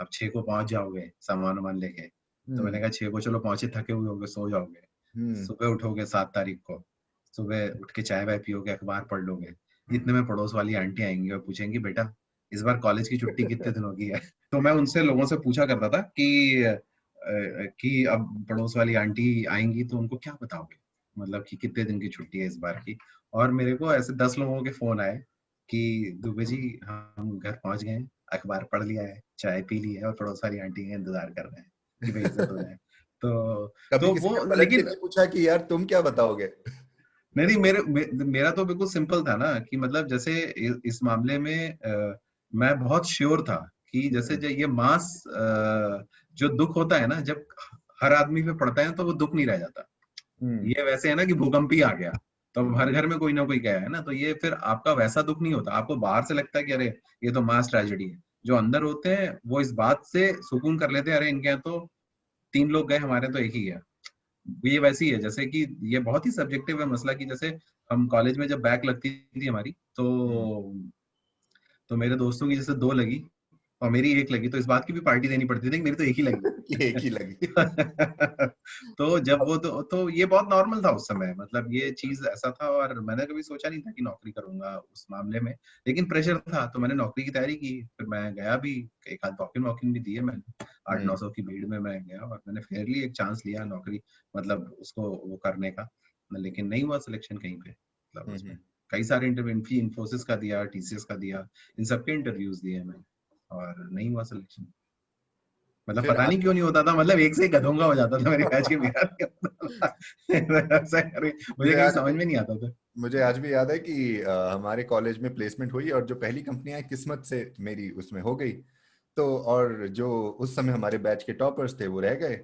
अब 6 को पहुंच जाओगे सामान वामान लेके। तो मैंने हम्म। कहा 6 को चलो पहुंचे, थके हुए होगे, सो जाओगे। हम्म। सुबह उठोगे 7 तारीख को, सुबह उठ के चाय वाय पियोगे, अखबार पढ़ लोगे। इतने में पड़ोस वाली आंटी आएंगी और पूछेंगी बेटा इस बार कॉलेज की छुट्टी कितने दिनों की है। तो मैं उनसे लोगों से पूछा करता था कि अब पड़ोस वाली आंटी आएंगी तो उनको क्या बताओगे। मतलब कि कितने दिन की छुट्टी है इस बार की। और मेरे को ऐसे 10 लोगों के फोन आए कि दुबे जी हम घर पहुंच गए हैं, अखबार पढ़ लिया है, चाय पी ली है और पड़ोस वाली आंटी का इंतजार कर रहे हैं कि भाई इज्जत हो जाए। तो कभी तो किसी वो ने पलट के लेकिन नहीं पूछा कि यार तुम क्या बताओगे? नहीं नहीं मेरा तो बिल्कुल सिंपल था ना कि मतलब जैसे इस मामले में मैं बहुत श्योर था कि जैसे जो ये मास जो दुख होता है ना, जब हर आदमी पे पड़ता है तो वो दुख नहीं रह जाता। ये वैसे है ना कि भूकंप ही आ गया तो अब हर घर में कोई ना कोई गया है ना, तो ये फिर आपका वैसा दुख नहीं होता। आपको बाहर से लगता है कि अरे ये तो मास ट्रेजेडी है। जो अंदर होते हैं वो इस बात से सुकून कर लेते हैं, अरे इनके यहाँ तो 3 लोग गए, हमारे तो एक ही गया। ये वैसी है जैसे कि ये बहुत ही सब्जेक्टिव है मसला, कि जैसे हम कॉलेज में जब बैक लगती थी हमारी, तो मेरे दोस्तों की जैसे 2 लगी और मेरी 1 लगी, तो इस बात की भी पार्टी देनी पड़ती थी कि मेरी तो 1 ही लगी। कि एक ही लगी। तो जब वो तो ये बहुत नॉर्मल था उस समय, मतलब ये चीज ऐसा था। और मैंने कभी सोचा नहीं था कि नौकरी करूंगा उस मामले में, लेकिन प्रेशर था तो मैंने नौकरी की तैयारी की। फिर मैं गया भी, एक आध वॉकिंग वॉकिंग भी दी है मैंने, 800-900 की भीड़ में मैं गया और मैंने फेयरली एक चांस लिया नौकरी, मतलब उसको वो करने का। लेकिन नहीं हुआ सिलेक्शन कहीं पे, मतलब उसमें कई सारे इंटरव्यू, इन्फोसिस का दिया, टीसीएस का दिया, इन सबके इंटरव्यूज दिए मैं और नहीं हुआ सिलेक्शन। मतलब फिर पता नहीं क्यों नहीं होता था, मतलब एक से एक गधों का हो जाता था मेरे बैच के, मेरा नहीं होता था। ऐसा अरे मुझे मुझे कभी आज समझ में नहीं आता था। मुझे आज भी याद है कि हमारे कॉलेज में प्लेसमेंट हुई और जो पहली कंपनी आई किस्मत से मेरी उसमें हो गई। तो और जो उस समय हमारे बैच के टॉपर्स थे वो रह गए।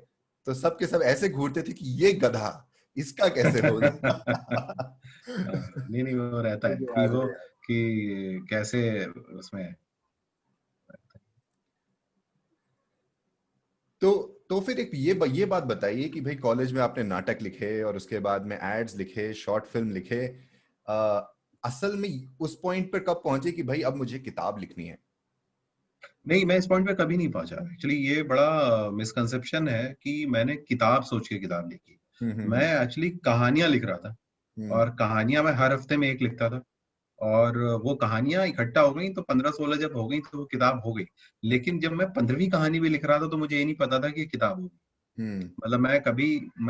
तो सब के सब ऐसे घूरते थे कि ये गधा, इसका कैसे होगा। नहीं नहीं वो रहता है मुझे कि आज वो भी याद। कि कैसे उसमें। तो तो फिर एक ये बात बताइए कि भाई कॉलेज में आपने नाटक लिखे और उसके बाद में एड्स लिखे, शॉर्ट फिल्म लिखे। अ, असल में उस पॉइंट पर कब पहुंचे कि भाई अब मुझे किताब लिखनी है? नहीं, मैं इस पॉइंट पे कभी नहीं पहुंचा। एक्चुअली ये बड़ा मिसकंसेप्शन है कि मैंने किताब सोच के किताब लिखी। मैं हम्म। एक्चुअली कहानियां लिख रहा था हम्म और कहानियां मैं हर हफ्ते में एक लिखता था। और वो कहानियां इकट्ठा हो गई तो 15-16 जब हो गई तो वो किताब हो गई। लेकिन जब मैं 15वीं कहानी भी लिख रहा था तो मुझे ये नहीं पता था कि ये किताब होगी। हम्म मतलब मैं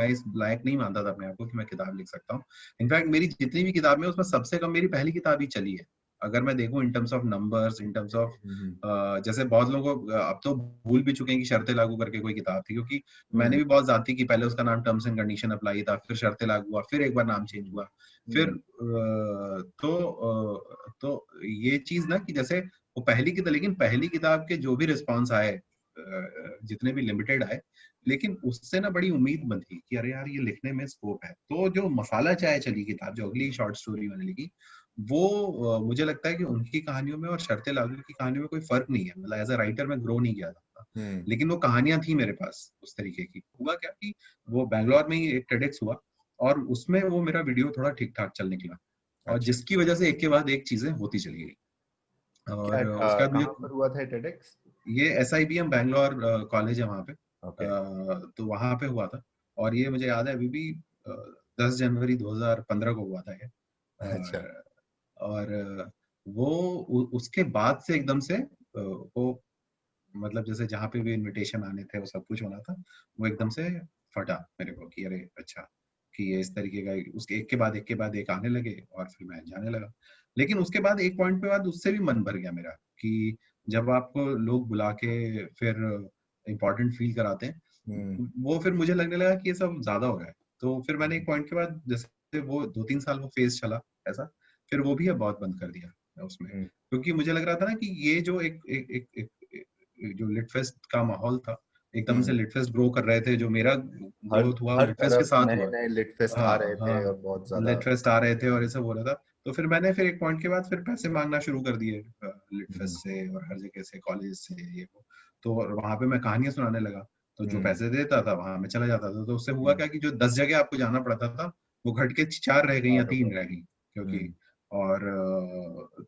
इस लायक नहीं मानता था अपने आप को कि मैं किताब लिख सकता हूँ। इनफैक्ट मेरी जितनी भी किताबें उसमें सबसे कम मेरी पहली किताब ही चली है। अगर मैं देखूं in terms of numbers, in terms of hmm जैसे बहुत लोगों को अब तो भूल भी चुके हैं कि शर्तें लागू करके कोई किताब थी, क्योंकि मैंने हम्म भी बहुत ज्यादती की। पहले उसका नाम टर्म्स एंड कंडीशन अप्लाई था, फिर शर्तें लागू हुआ, फिर एक बार नाम चेंज हुआ। फिर हम्म तो ये चीज ना कि जैसे वो पहली किताब, लेकिन पहली किताब के जो भी रिस्पॉन्स आए, जितने भी लिमिटेड आए, लेकिन उससे ना बड़ी उम्मीद बंधी कि अरे यार ये लिखने में स्कोप है। तो जो मसाला चाय चली किताब, जो अगली शॉर्ट स्टोरी मैंने लिखी, वो मुझे लगता है कि उनकी कहानियों में और शर्तें लागू की कहानियों में कोई फर्क नहीं है। मतलब एज अ राइटर मैं ग्रो नहीं किया था, हम्म लेकिन वो कहानियां थी मेरे पास उस तरीके की। हुआ क्या कि वो बैंगलोर में ही एक टेडेक्स हुआ और उसमें वो मेरा वीडियो थोड़ा ठीक ठाक चलने निकला, और अच्छा। जिसकी वजह से एक के बाद एक चीजें होती चली गई। क्या और उसके बाद मुझे कहाँ पर हुआ था टेडेक्स? ये SIBM बैंगलोर कॉलेज है वहाँ पे, ओके। तो वहाँ पे हुआ था। और ये मुझे याद है अभी भी, 10 जनवरी 2015 को हुआ था ये। अच्छा। और वो उसके बाद से एकदम से वो, मतलब जैसे जहाँ पे भी इनविटेशन आने थे वो सब कुछ होना था, वो एकदम से फटा मेरे को कि अरे अच्छा, कि ये इस तरीके का उसके एक के बाद एक के बाद एक आने लगे और फिर मैं जाने लगा। लेकिन उसके बाद एक पॉइंट पे बाद उससे भी मन भर गया मेरा, कि जब आपको लोग बुला के फिर इम्पोर्टेंट फील कराते हैं, हम्म वो फिर मुझे लगने लगा कि ये सब ज्यादा हो रहा है। तो फिर मैंने एक पॉइंट के बाद, जैसे वो 2-3 साल वो फेज चला ऐसा, फिर वो भी अब बहुत बंद कर दिया उसमें। हम्म क्योंकि मुझे लग रहा था ना कि ये जो जो लिटफेस्ट का माहौल था, एकदम से हम्म। लिटफेस्ट ग्रो कर रहे थे, जो मेरा हर ग्रोथ हुआ वो हर लिटफेस्ट के तरफ साथ नए हुआ। नए लिट फेस्ट आ हाँ रहे थे और हाँ, बहुत ज्यादा। लिटफेस्ट आ रहे थे और ये सब हो रहा था। तो फिर मैंने फिर एक पॉइंट के बाद फिर पैसे मांगना शुरू कर दिए हम्म लिटफेस्ट से और हर जगह से, कॉलेज से, ये वो। तो वहां पे मैं कहानियां सुनाने लगा, तो जो हम्म पैसे देता था वहां मैं चला जाता था। तो उससे हुआ हम्म। क्या कि जो 10 जगह आपको जाना पड़ता था, वो घट के 4 रह गई या हाँ, तो 3 रह गई, क्योंकि हम्म। और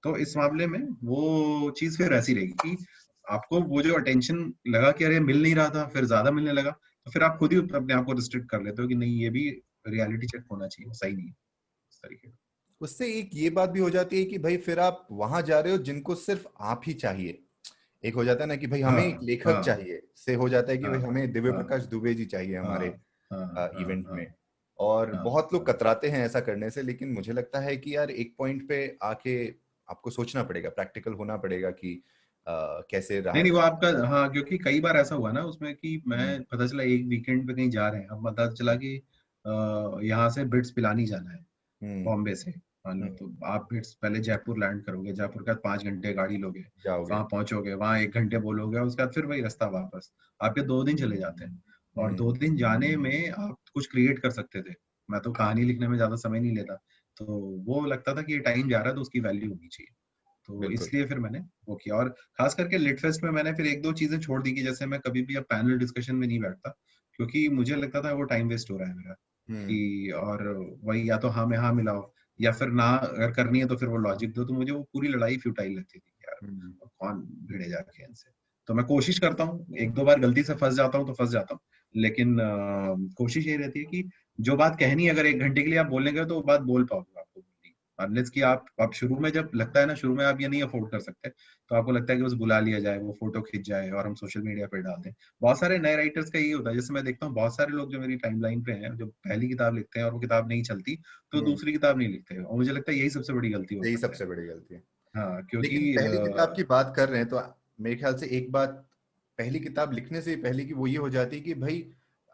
तो इस मामले में वो चीज फिर ऐसी रहेगी कि आपको वो जो अटेंशन लगा कि अरे मिल नहीं रहा था, फिर ज्यादा मिलने लगा, तो फिर आप खुद ही अपने आप को रिस्ट्रिक्ट कर लेते हो कि नहीं, ये भी रियलिटी चेक होना चाहिए, सही नहीं है इस तरीके का। उससे एक ये बात भी हो जाती है कि भाई फिर आप वहां जा रहे हो जिनको सिर्फ आप ही चाहिए। एक हो जाता है ना कि भाई हमें एक हाँ लेखक हाँ चाहिए, से हो जाता है कि हाँ भाई हमें दिव्य हाँ प्रकाश दुबे जी चाहिए हाँ हमारे हाँ हाँ इवेंट हाँ में। और हाँ, बहुत लोग कतराते हैं ऐसा करने से, लेकिन मुझे लगता है कि यार एक पॉइंट पे आके आपको सोचना पड़ेगा, प्रैक्टिकल होना पड़ेगा कि कैसे रहा नहीं वो जाए। आपका, हाँ, क्योंकि कई बार ऐसा हुआ ना उसमें कि हम्म, मैं पता चला एक वीकेंड पे कहीं जा रहे हैं, अब पता चला कि यहाँ से बिट्स पिलानी जाना है हम्म, बॉम्बे से, मान लो, हम्म, तो आप बिट्स पहले जयपुर लैंड करोगे, जयपुर के बाद 5 घंटे गाड़ी लोगे, जाओगे। वहां पहुंचोगे, वहां 1 घंटे बोलोगे, उसके बाद फिर वही रास्ता वापस, आपके 2 दिन चले जाते हैं। और हम्म, 2 दिन जाने में आप कुछ क्रिएट कर सकते थे, मैं तो कहानी लिखने में ज्यादा समय नहीं लेता, तो वो लगता था कि ये टाइम जा रहा है तो उसकी वैल्यू होनी चाहिए, तो बिल्कुल। इसलिए फिर मैंने वो किया। और खास करके लिट फेस्ट में मैंने फिर एक दो चीजें छोड़ दी, कि जैसे मैं कभी भी अब पैनल डिस्कशन में नहीं बैठता, क्योंकि मुझे लगता था वो टाइम वेस्ट हो रहा है मेरा, हम्म, कि और वही या तो हाँ में हाँ मिलाओ, या फिर ना अगर करनी है तो फिर वो लॉजिक दो, तो मुझे वो पूरी लड़ाई फ्यूटाइल लगती थी यार, हम्म, अब कौन भिड़े जाके इनसे। तो मैं कोशिश करता हूँ, एक दो बार गलती से फंस जाता हूँ तो फंस जाता हूँ, लेकिन कोशिश ये रहती है कि जो बात कहनी है, अगर 1 घंटे के लिए आप बोलने गए तो वो बात बोल पाओगे, आपको बोलनी, अनलेस कि आप शुरू में जब लगता है ना, शुरू में आप ये नहीं अफोर्ड कर सकते, तो आपको लगता है कि बस बुला लिया जाए, वो फोटो खिंच जाए और हम सोशल मीडिया पे डाल दें। बहुत सारे नए राइटर्स का ये होता है, जैसे मैं देखता हूँ बहुत सारे लोग जो मेरी टाइमलाइन पे हैं, जो पहली किताब लिखते हैं और वो किताब नहीं चलती तो हम्म, दूसरी किताब नहीं लिखते, और मुझे लगता है यही सबसे बड़ी गलती हो यही सकता है। सबसे बड़ी गलती है। हाँ, क्योंकि लेकिन पहली किताब की बात कर रहे हैं तो मेरे ख्याल से एक बात पहली किताब लिखने से पहले की वो ये हो जाती है कि भाई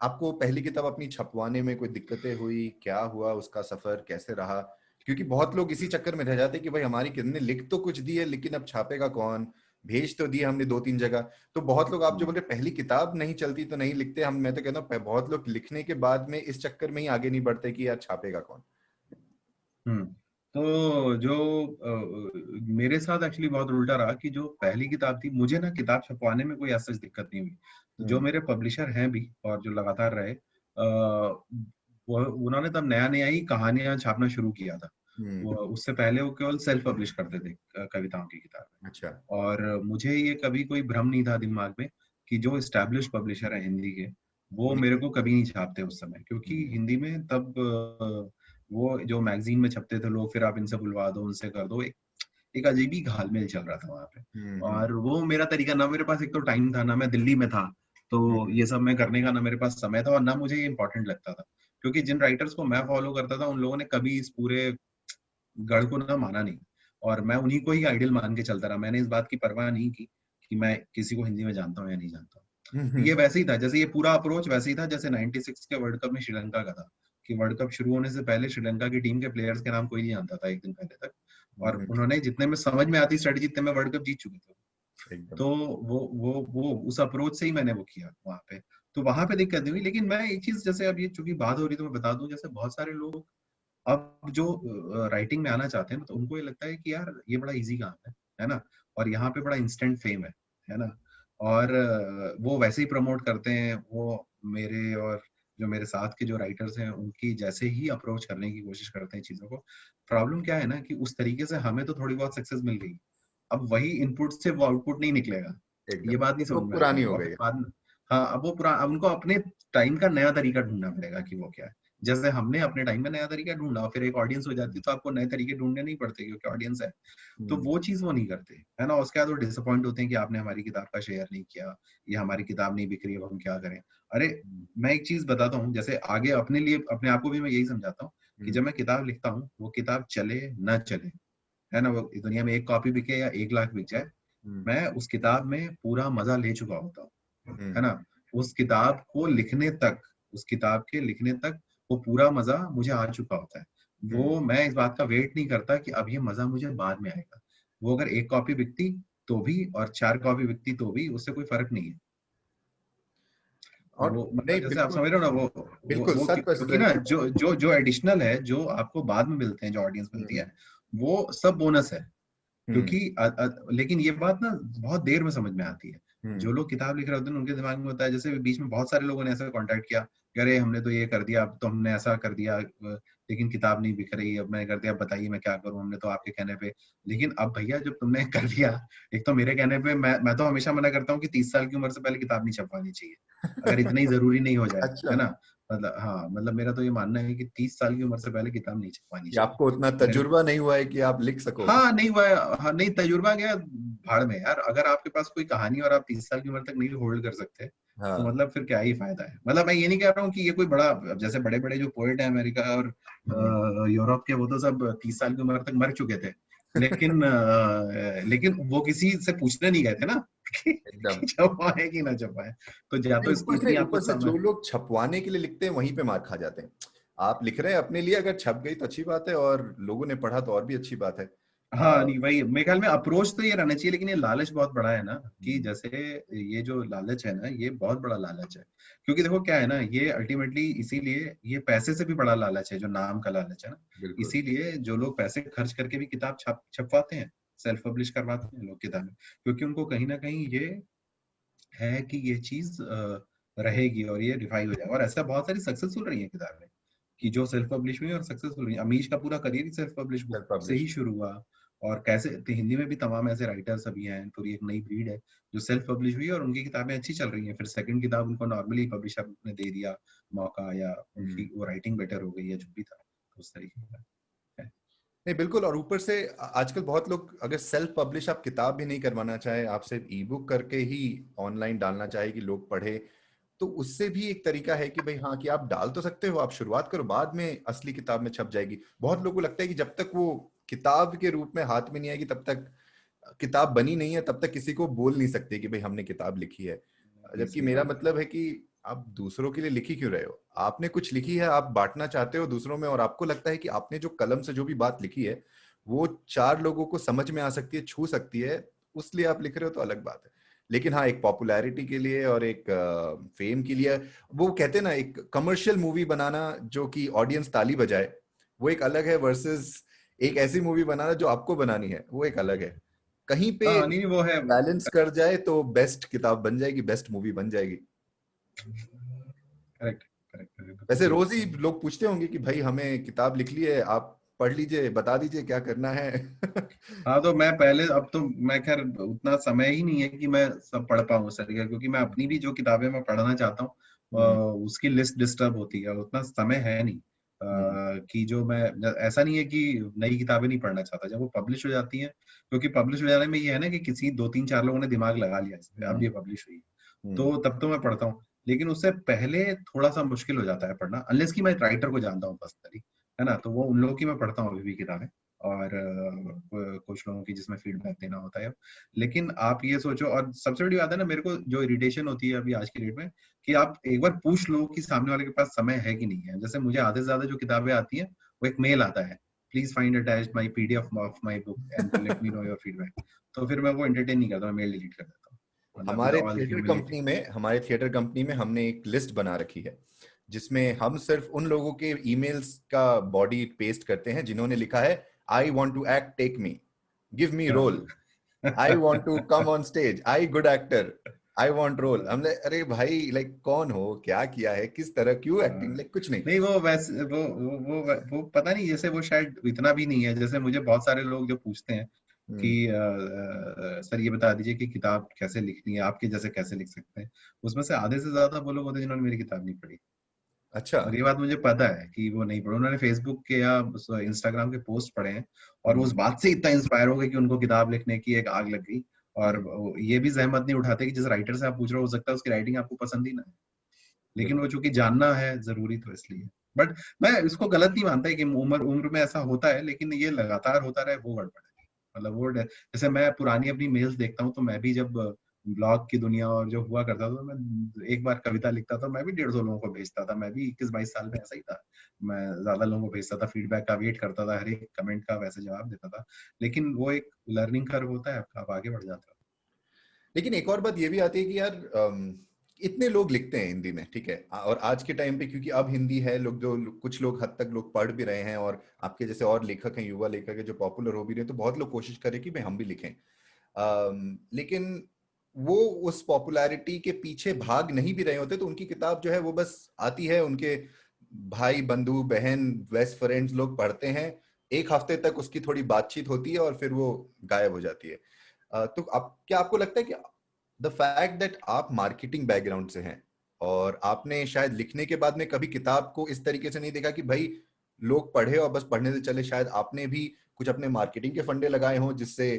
आपको पहली किताब अपनी छपवाने में कोई दिक्कतें हुई, क्या हुआ, उसका सफर कैसे रहा? क्योंकि बहुत लोग इसी चक्कर में रह जाते हैं कि भाई हमारी कितने लिख तो कुछ दी है, लेकिन अब छापेगा कौन, भेज तो दिए हमने 2-3 जगह। तो बहुत लोग, आप जो बोल रहे पहली किताब नहीं चलती तो नहीं लिखते, हम मैं तो कहता हूँ बहुत लोग लिखने के बाद में इस चक्कर में ही आगे नहीं बढ़ते कि यार छापेगा कौन। हम्म, तो जो मेरे साथ एक्चुअली बहुत उल्टा रहा, कि जो पहली किताब थी, मुझे ना किताब छपवाने में कोई ऐसा दिक्कत नहीं हुई, तो जो हम्म, मेरे पब्लिशर हैं भी और जो लगातार रहे, वो उन्होंने तब नया नया ही कहानियां छापना शुरू किया था, वो हम्म, उससे पहले वो केवल सेल्फ पब्लिश करते थे कविताओं की किताबें। अच्छा, और मुझे ये कभी कोई भ्रम नहीं था दिमाग में कि जो एस्टैब्लिश पब्लिशर है हिंदी के, वो मेरे को कभी नहीं छापते उस समय, क्योंकि हम्म, हिंदी में तब वो जो मैगजीन में छपते थे लोग, फिर आप इनसे बुलवा दो, उनसे कर दो, एक अजीब ही घालमेल चल रहा था वहां पे। हम्म, और वो मेरा तरीका ना, मेरे पास एक तो टाइम था ना, मैं दिल्ली में था, तो हम्म, ये सब मैं करने का ना मेरे पास समय था, और ना मुझे ये इम्पोर्टेंट लगता था, क्योंकि जिन राइटर्स को मैं फॉलो करता था उन लोगों ने कभी इस पूरे गढ़ को ना माना नहीं, और मैं उन्हीं को ही आइडियल मान के चलता रहा, मैंने इस बात की परवाह नहीं की कि मैं किसी को हिंदी में जानता हूँ या नहीं जानता हूँ। तो ये हम्म, वैसे ही था, जैसे ये पूरा अप्रोच वैसे ही था जैसे 96 के वर्ल्ड कप में श्रीलंका का था, कि वर्ल्ड कप शुरू होने से पहले श्रीलंका की टीम के प्लेयर्स के नाम कोई नहीं जानता था एक दिन पहले तक, और हम्म, उन्होंने जितने में समझ में आती स्ट्रेटेजी, जितने में वर्ल्ड कप जीत चुके थे। एकदम। तो वो उस अप्रोच से ही मैंने वो किया वहां पे, तो वहां पे दिक्कत नहीं हुई। लेकिन मैं एक चीज, जैसे अब ये चूंकि बात हो रही तो मैं बता दूं, जैसे बहुत सारे लोग अब जो राइटिंग में आना चाहते हैं, तो उनको ये लगता है कि यार ये बड़ा इजी काम है ना, और यहाँ पे बड़ा इंस्टेंट फेम है ना, और वो वैसे ही प्रमोट करते हैं, वो मेरे और जो मेरे साथ के जो राइटर्स हैं उनकी जैसे ही अप्रोच करने की कोशिश करते हैं चीजों को। प्रॉब्लम क्या है ना, कि उस तरीके से हमें तो थोड़ी बहुत सक्सेस मिल गई, अब वही इनपुट से वो आउटपुट नहीं निकलेगा, एकदम ये बात वो नहीं तो समझ में आती पुरानी उनको, हो और गई फिर है। बाद में, हाँ, अब वो पुरा अब उनको अपने टाइम का नया तरीका ढूंढना पड़ेगा कि वो क्या है। जैसे हमने अपने टाइम में नया तरीका ढूंढा, फिर एक ऑडियंस हो जाती है, तो आपको नए तरीके ढूंढने नहीं पड़ते क्योंकि ऑडियंस है। तो हम्म, वो चीज वो नहीं करते, है ना, उसके बाद वो डिसअपॉइंट होते हैं कि आपने हमारी किताब का शेयर नहीं किया, या हमारी किताब नहीं बिक रही, अब हम क्या करें। अरे, हम्म, मैं एक चीज बताता हूँ, जैसे आगे अपने लिए अपने आप को भी मैं यही समझाता हूँ, कि जब मैं किताब लिखता हूँ, वो किताब चले ना चले, है ना, वो दुनिया में 1 कॉपी बिके या 1 लाख बिक जाए, हम्म, मैं उस किताब में पूरा मजा ले चुका होता हूँ, है हम्म, ना। उस किताब को लिखने तक, उस किताब के लिखने तक वो पूरा मजा मुझे आ चुका होता है। हम्म। वो मैं इस बात का वेट नहीं करता कि अब ये मजा मुझे बाद में आएगा। वो अगर 1 कॉपी बिकती तो भी और 4 कॉपी बिकती तो भी उससे कोई फर्क नहीं है। और वो मतलब नहीं, जैसे आप बिल्कुल समझ रहे हो ना, बिल्कुल सत पर क्योंकि सच। ना जो एडिशनल है, जो आपको बाद में मिलते हैं, जो ऑडियंस मिलती हम्म, है, वो सब बोनस है। हम्म, क्योंकि लेकिन ये बात ना बहुत देर में समझ में आती है। हम्म, जो लोग किताब लिख रहे होते हैं उनके दिमाग में होता है, जैसे बीच में बहुत सारे लोगों ने ऐसा कांटेक्ट किया कि अरे हमने तो ये कर दिया, अब तो हमने ऐसा कर दिया, लेकिन किताब नहीं बिक रही, अब मैंने कर दिया, अब बताइए मैं क्या करूं, हमने तो आपके कहने पे। लेकिन अब भैया जब तुमने कर दिया, एक तो मेरे कहने पे, मैं तो हमेशा मना करता हूँ कि 30 साल की उम्र से पहले किताब नहीं छपवानी चाहिए, अगर इतना ही जरूरी नहीं हो जाए, अच्छा, है ना। मतलब हाँ, मतलब मेरा तो ये मानना है कि 30 साल की उम्र से पहले किताब नहीं छपवानी कि चाहिए। आपको उतना मेरे तजुर्बा नहीं हुआ है कि आप लिख सको। हाँ नहीं हुआ है, हाँ नहीं, तजुर्बा क्या, भाड़ में यार। अगर आपके पास कोई कहानी और आप 30 साल की उम्र तक नहीं होल्ड कर सकते हाँ। तो मतलब फिर क्या ही फायदा है। मतलब मैं ये नहीं कह रहा हूँ कि ये कोई बड़ा, जैसे बड़े बड़े जो पोएट है अमेरिका और यूरोप के, वो तो सब 30 साल की उम्र तक मर चुके थे, लेकिन लेकिन वो किसी से पूछने नहीं गए थे ना एकदम। कि छपा है कि ना छपा है। तो या तो नहीं, इसकी इतनी आपको ऊपर से समय। जो लोग छपवाने के लिए लिखते हैं वहीं पे मार खा जाते हैं। आप लिख रहे हैं अपने लिए, अगर छप गई तो अच्छी बात है और लोगों ने पढ़ा तो और भी अच्छी बात है। हाँ नहीं, वही मेरे ख्याल में अप्रोच तो ये रहना चाहिए, लेकिन ये लालच बहुत बड़ा है ना, कि हम्म, जैसे ये जो लालच है ना, ये बहुत बड़ा लालच है। क्योंकि देखो क्या है ना, ये अल्टीमेटली इसीलिए ये पैसे से भी बड़ा लालच है, जो नाम का लालच है ना। बिल्कुल। इसीलिए जो लोग पैसे खर्च करके भी किताब छपवाते हैं, सेल्फ पब्लिश करवाते हैं लोग किताबें, क्योंकि उनको कहीं ना कहीं ये है कि ये चीज रहेगी और ये रिवाइव हो जाएगा। और ऐसा बहुत सारी सक्सेसफुल रही है किताबें कि जो सेल्फ पब्लिश हुई और सक्सेसफुल रही। अमीश का पूरा करियर ही सेल्फ पब्लिश बुक सेल्फ से पब्लिश। ही शुरू हुआ। और कैसे तो हिंदी में भी तमाम ऐसे राइटर्स अभी हैं, पूरी एक नई ब्रीड है जो सेल्फ पब्लिश हुई और उनकी किताबें अच्छी चल रही हैं। फिर सेकंड किताब उनको नॉर्मली पब्लिशर ने दे दिया मौका, या उनकी वो राइटिंग बेटर हो गई या जो भी था, तो उस तरीके का है। नहीं बिल्कुल, और ऊपर से आजकल बहुत लोग अगर सेल्फ पब्लिश आप किताब भी नहीं करवाना चाहे, आप सिर्फ ई बुक करके ही ऑनलाइन डालना चाहे कि लोग पढ़े, तो उससे भी एक तरीका है कि भाई हाँ, कि आप डाल तो सकते हो, आप शुरुआत करो, बाद में असली किताब में छप जाएगी। बहुत लोगों को लगता है कि जब तक वो किताब के रूप में हाथ में नहीं आएगी तब तक किताब बनी नहीं है, तब तक किसी को बोल नहीं सकते कि भाई हमने किताब लिखी है। ये जबकि सही मेरा बात है। मतलब है कि आप दूसरों के लिए लिखी क्यों रहे हो? आपने कुछ लिखी है, आप बांटना चाहते हो दूसरों में, और आपको लगता है कि आपने जो कलम से जो भी बात लिखी है वो 4 लोगों को समझ में आ सकती है, छू सकती है, उसलिए आप लिख रहे हो तो अलग बात है। लेकिन हाँ, एक पॉपुलैरिटी के लिए और एक फेम के लिए, वो कहते हैं ना, एक कमर्शियल मूवी बनाना जो कि ऑडियंस ताली बजाए, वो एक अलग है, वर्सेस एक ऐसी मूवी बनाना जो आपको बनानी है, वो एक अलग है। कहीं पे हाँ नहीं, वो है। बैलेंस कर जाए तो बेस्ट किताब बन जाएगी, बेस्ट मूवी बन जाएगी। करेक्ट करेक्ट बिल्कुल वैसे सही रोज बात ही है। लोग पूछते होंगे कि भाई हमें किताब लिख ली है, आप पढ़ लीजिए, बता दीजिए क्या करना है। हाँ तो मैं पहले, अब तो मैं खैर उतना समय ही नहीं है कि मैं सब पढ़ पाऊँ उस तरीके का, क्योंकि मैं अपनी भी जो किताबें मैं पढ़ना चाहता हूँ हम्म, उसकी लिस्ट डिस्टर्ब होती है, और उतना समय है नहीं हम्म, कि जो मैं, ऐसा नहीं है कि नई किताबें नहीं पढ़ना चाहता, जब वो पब्लिश हो जाती हैं, क्योंकि पब्लिश हो जाने में ये है ना कि किसी 2 3 4 लोगों ने दिमाग लगा लिया इस पे, अब हम्म, ये पब्लिश हुई है, हम्म, तो तब तो मैं पढ़ता हूँ। लेकिन उससे पहले थोड़ा सा मुश्किल हो जाता है पढ़ना, अनलेस कि मैं राइटर को जानता हूँ पर्सनली, है ना, तो वो उन लोगों की मैं पढ़ता हूँ अभी भी किताबें, और कुछ लोगों की जिसमें फीडबैक देना होता है। लेकिन आप ये सोचो, और सबसे बड़ी बात है ना, मेरे को जो इरिटेशन होती है अभी आज की डेट में, कि आप एक बार पूछ लो कि सामने वाले के पास समय है कि नहीं है। जैसे मुझे आधे से ज्यादा जो किताबें आती हैं, वो एक मेल आता है, please find attached my PDF of my book and let me know your feedback. तो फिर मैं वो एंटरटेन नहीं करता, मैं मेल डिलीट कर देता हूँ, मतलब विद ऑल ह्यूमिलिटी। हमारे थिएटर कंपनी में हमने एक लिस्ट बना रखी है जिसमें हम सिर्फ उन लोगों के ईमेल्स का बॉडी पेस्ट करते हैं जिन्होंने लिखा है, I want to act, take me, give me role, I want to come on stage, I good actor, I want role. हमने, अरे भाई, लाइक कौन हो, क्या किया है, किस तरह, क्यों एक्टिंग, लाइक कुछ नहीं। नहीं वो वैसे वो पता नहीं, जैसे वो शायद इतना भी नहीं है। जैसे मुझे बहुत सारे लोग जो पूछते हैं कि हम्म, सर ये बता दीजिए कि किताब कैसे लिखनी है, आपके जैसे कैसे लिख सकते हैं। उसमें से आधे से ज्यादा वो लोग होते हैं जिन्होंने मेरी किताब नहीं पढ़ी। अच्छा। और ये बात मुझे पता है कि वो नहीं पढ़े, उन्होंने फेसबुक के या इंस्टाग्राम के पोस्ट पढ़े हैं, और उस हम्म, बात से इतना इंस्पायर हो गए कि उनको किताब लिखने की एक आग लग गई। और हम्म, वो ये भी जहमत नहीं उठाते कि जिस राइटर से आप पूछ रहे हो सकता है उसकी राइटिंग आपको पसंद ही ना है, लेकिन वो बिल्कुल। चूंकि जानना है जरूरी, तो इसलिए। बट मैं इसको गलत नहीं मानता है कि उम्र उम्र में ऐसा होता है, लेकिन ये लगातार होता रहे वो गड़बड़ है। मतलब वो जैसे मैं पुरानी अपनी मेल्स देखता हूँ, तो मैं भी जब ब्लॉग की दुनिया और जो हुआ करता था, तो मैं एक बार कविता लिखता था, मैं भी 150 लोगों को भेजता था। मैं भी 21 22 साल में ऐसा ही था, मैं ज्यादा लोगों को भेजता था, फीडबैक का वेट करता था, हर एक कमेंट का वैसे जवाब देता था। लेकिन वो एक लर्निंग कर्व होता है, आप आगे बढ़ जाते हो। लेकिन एक और बात ये भी आती है कि यार, इतने लोग लिखते हैं हिंदी में, ठीक है, और आज के टाइम पे क्योंकि अब हिंदी है, लोग जो कुछ लोग हद तक लोग पढ़ भी रहे हैं, और आपके जैसे और लेखक हैं, युवा लेखक है जो पॉपुलर हो भी रहे हैं, तो बहुत लोग कोशिश करें कि भाई हम भी लिखें। लेकिन वो उस पॉपुलैरिटी के पीछे भाग नहीं भी रहे होते, तो उनकी किताब जो है वो बस आती है, उनके भाई बंधु बहन बेस्ट फ्रेंड्स लोग पढ़ते हैं, एक हफ्ते तक उसकी थोड़ी बातचीत होती है और फिर वो गायब हो जाती है। तो आप, क्या आपको लगता है कि द फैक्ट दैट आप मार्केटिंग बैकग्राउंड से हैं और आपने शायद लिखने के बाद में कभी किताब को इस तरीके से नहीं देखा कि भाई लोग पढ़े और बस पढ़ने से चले, शायद आपने भी कुछ अपने मार्केटिंग के फंडे लगाए हों जिससे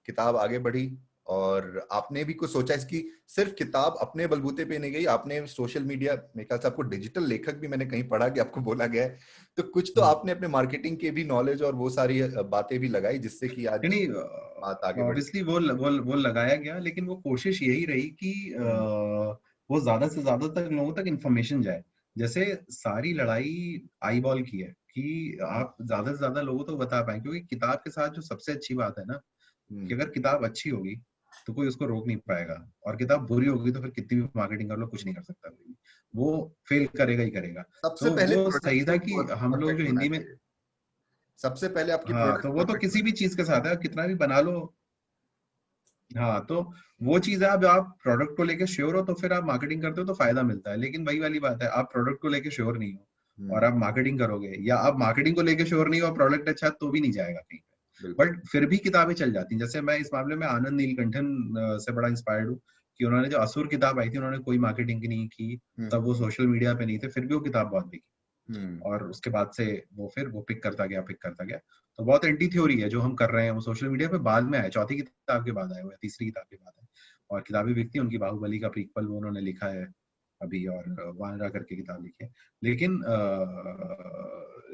किताब आगे बढ़ी, और आपने भी कुछ सोचा इसकी सिर्फ किताब अपने बलबूते पे नहीं गई, आपने सोशल मीडिया, मेरे ख्याल से आपको डिजिटल लेखक भी मैंने कहीं पढ़ा कि आपको बोला गया है, तो कुछ तो आपने अपने मार्केटिंग के भी नॉलेज और वो सारी बातें भी लगाई जिससे कि आज नहीं बात आगे बढ़ी। ऑब्वियसली वो लगाया गया, लेकिन वो कोशिश यही रही कि वो ज्यादा से ज्यादा तक लोगों तक इंफॉर्मेशन जाए। जैसे सारी लड़ाई आई बॉल की है कि आप ज्यादा से ज्यादा लोगों तक बता पाए, क्योंकि किताब के साथ जो सबसे अच्छी बात है ना, कि अगर किताब अच्छी होगी तो कोई उसको रोक नहीं पाएगा, और किताब बुरी होगी तो फिर कितनी भी मार्केटिंग कर लो कुछ नहीं कर सकता कोई, वो फेल करेगा ही करेगा। सबसे तो पहले वो सही प्रोडक्ट था तो कि बहुत हम लोग जो परफेक्ट होना हिंदी में, चाहिए, सबसे पहले आपकी हाँ तो प्रोडक्ट वो तो परफेक्ट किसी होनी भी चीज के साथ है, कितना भी बना लो। हाँ तो वो चीज है, अब आप प्रोडक्ट को लेके श्योर हो तो फिर आप मार्केटिंग करते हो तो फायदा मिलता है। लेकिन वही वाली बात है, आप प्रोडक्ट को लेके श्योर नहीं हो और चाहिए। आप मार्केटिंग करोगे, या आप मार्केटिंग को लेके श्योर नहीं हो और प्रोडक्ट अच्छा है, तो भी नहीं जाएगा कहीं पे। बिल्कुल। बट फिर भी किताबें चल जाती हैं। जैसे मैं इस मामले में आनंद नीलकंठन से बड़ा इंस्पायर्ड हूँ, कि उन्होंने जो असुर किताब आई थी, उन्होंने कोई मार्केटिंग नहीं की, तब वो सोशल मीडिया पे नहीं थे, फिर भी वो किताब बहुत बिकी। हम्म। और उसके बाद से वो पिक करता गया। तो बहुत एंटी थ्योरी है जो हम कर रहे हैं, वो सोशल मीडिया पे बाद में आया, चौथी किताब के बाद आया, वो तीसरी किताब के बाद है। और किताबें बिकती हैं, उनकी बाहुबली का प्रीक्वल वो उन्होंने लिखा है अभी, और वानरा करके किताब लिखी है। लेकिन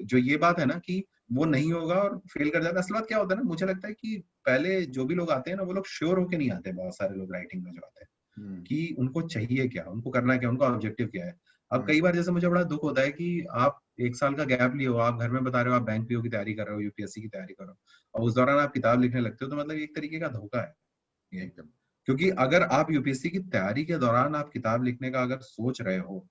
जो ये बात है ना कि वो नहीं होगा और फेल कर जाता है, असल बात क्या होता है ना, मुझे लगता है कि पहले जो भी लोग आते हैं ना, वो लोग श्योर होके नहीं आते। बहुत सारे लोग राइटिंग में जो आते हैं हम्म। कि उनको चाहिए क्या, उनको करना क्या, उनका ऑब्जेक्टिव क्या है। अब हम्म। कई बार जैसे मुझे बड़ा दुख होता है कि आप 1 साल का गैप लिए हो, आप घर में बता रहे हो आप बैंक पीओ की तैयारी कर रहे हो, यूपीएससी की तैयारी कर रहे हो, और उस दौरान आप किताब लिखने लगते हो, तो मतलब एक तरीके का धोखा है ये। एकदम। क्योंकि अगर आप यूपीएससी की तैयारी के दौरान आप किताब लिखने का अगर सोच रहे हो,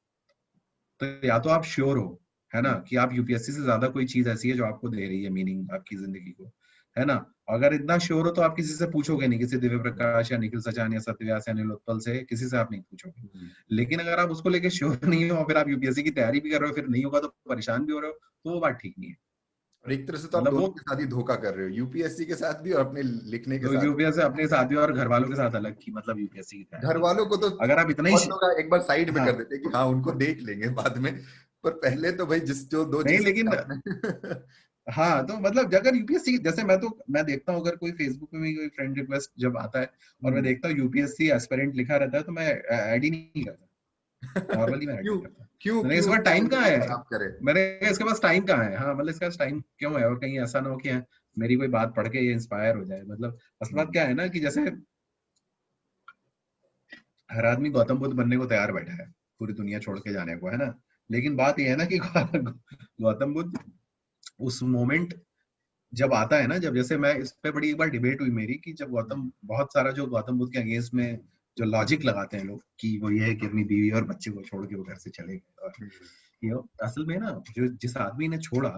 तो या तो आप श्योर हो, है ना, कि आप यूपीएससी से ज्यादा कोई चीज ऐसी है जो आपको दे रही है मीनिंग आपकी जिंदगी को, है ना। अगर इतना श्योर हो तो आप किसी से पूछोगे नहीं, किसी दिव्य प्रकाश या निखिल सचान या सत्यव्यास या अनिल उत्पल से, किसी से आप नहीं पूछोगे। हम्म। लेकिन अगर आप उसको लेके श्योर नहीं हो, फिर आप यूपीएससी की तैयारी भी कर रहे हो, फिर नहीं होगा तो परेशान भी हो रहे हो, तो वो बात ठीक नहीं है। और एक तरह से तो आप मतलब वो दोनों के साथ ही धोखा कर रहे हो, यूपीएससी के साथ भी और अपने लिखने के साथ यूपीएससी अपने साथ भी और घर वालों के साथ अलग की, मतलब यूपीएससी की भी। घर तैयारी। वालों को तो अगर आप इतना ही बहुत लोग एक बार साइड में हाँ कर देते हैं कि हाँ उनको देख लेंगे बाद में, पर पहले तो भाई जिस जो दो नहीं चीज लेकिन आपने हाँ तो मतलब अगर यूपीएससी, जैसे मैं देखता हूँ अगर कोई फेसबुक पे भी कोई फ्रेंड रिक्वेस्ट जब आता है और मैं देखता हूँ यूपीएससी एस्पिरेंट लिखा रहता है, तो मैं ऐड ही नहीं करता, नॉर्मली मैं ऐड क्यों नहीं करता। क्यों मैंने इसके क्यों पास अपना टाइम कहाँ जिंदगी है, खराब करे। मैंने कहा इसके पास टाइम कहाँ है, हाँ मतलब इसके पास टाइम क्यों है, और कहीं ऐसा ना हो कि मेरी कोई बात पढ़ के ये इंस्पायर हो जाए। मतलब असल बात हम्म। क्या है ना, कि जैसे हर आदमी गौतम बुद्ध बनने को तैयार बैठा है, पूरी दुनिया छोड़ के जाने को, है ना। लेकिन बात यह है ना कि गौतम बुद्ध उस मोमेंट जब आता है ना, जब जैसे मैं इस पे बड़ी एक बार डिबेट हुई मेरी, कि जब गौतम बहुत सारा जो गौतम बुद्ध के अगेंस्ट में जो लॉजिक लगाते हैं लोग, कि वो ये है कि अपनी बीवी और बच्चे को छोड़ के वो घर से चले गए, और असल में ना जो जिस आदमी ने छोड़ा,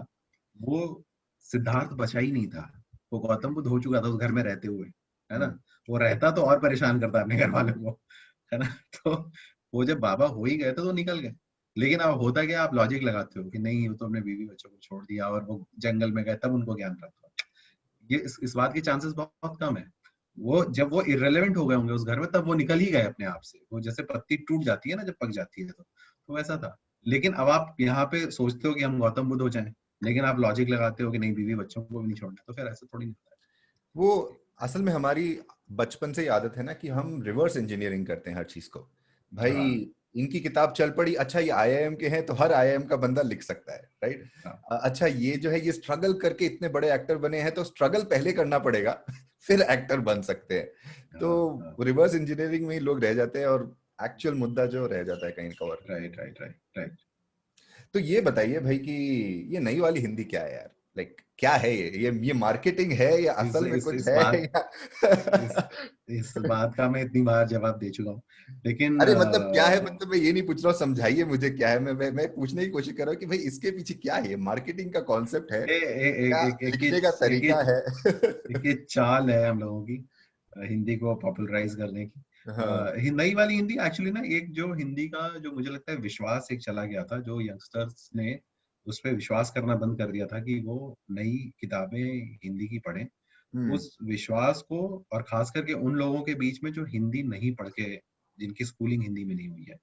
वो सिद्धार्थ बचा ही नहीं था, वो गौतम बुद्ध हो चुका था उस घर में रहते हुए, है ना। हम्म। वो रहता तो और परेशान करता अपने घर वालों को, है ना। तो वो जब बाबा हो ही गए थे तो निकल गए। लेकिन अब होता क्या, आप लॉजिक लगाते हो कि नहीं वो तो अपने बीवी बच्चों को छोड़ दिया और वो जंगल में गए, तब उनको ज्ञान प्राप्त हुआ। ये इस बात के चांसेस बहुत कम है। वो जब वो इररिलेवेंट हो गए होंगे उस घर में, तब वो निकल ही गए अपने आप से। वो जैसे पत्ती टूट जाती है ना जब पक जाती है, तो वैसा था। लेकिन अब आप यहाँ पे सोचते हो कि हम गौतम बुद्ध हो जाएं, लेकिन आप लॉजिक लगाते हो कि नहीं बीवी बच्चों को भी नहीं छोड़ना, तो फिर ऐसा थोड़ी नहीं होता वो असल में हमारी बचपन से ही आदत है ना कि हम रिवर्स इंजीनियरिंग करते हैं हर चीज को। है। भाई हाँ इनकी किताब चल पड़ी, अच्छा ये आईआईएम के हैं तो हर आईआईएम का बंदा लिख सकता है, राइट। हाँ अच्छा ये जो है ये स्ट्रगल करके इतने बड़े एक्टर बने हैं तो स्ट्रगल पहले करना पड़ेगा फिर एक्टर बन सकते हैं। हाँ हाँ, तो रिवर्स इंजीनियरिंग में ही लोग रह जाते हैं और एक्चुअल मुद्दा जो रह जाता है कहीं का और। Right right right right. तो ये बताइए भाई कि ये नई वाली हिंदी क्या है यार, लाइक क्या है ये मार्केटिंग है या इस असल में कुछ इस है बात इस या इस बात का मैं इतनी बार जवाब दे चुका हूँ, लेकिन अरे मतलब क्या है, मतलब मैं ये नहीं पूछ रहा हूँ, समझाइए मुझे क्या है। मैं पूछने की कोशिश कर रहा हूँ कि भाई इसके पीछे क्या है, मार्केटिंग का कॉन्सेप्ट है ए, ए, ए, या एक एक लिखने का तरीका है। एक ये चाल है हम लोगों की, हिंदी को पॉपुलराइज करने की। हाँ। नई वाली हिंदी एक्चुअली ना, एक जो हिंदी का जो मुझे लगता है विश्वास एक चला गया था, जो यंगस्टर्स ने उस पर विश्वास करना बंद कर दिया था कि वो नई किताबें हिंदी की पढ़ें। हम्म। उस विश्वास को, और खास करके उन लोगों के बीच में जो हिंदी नहीं पढ़ के, जिनकी स्कूलिंग हिंदी में नहीं हुई है,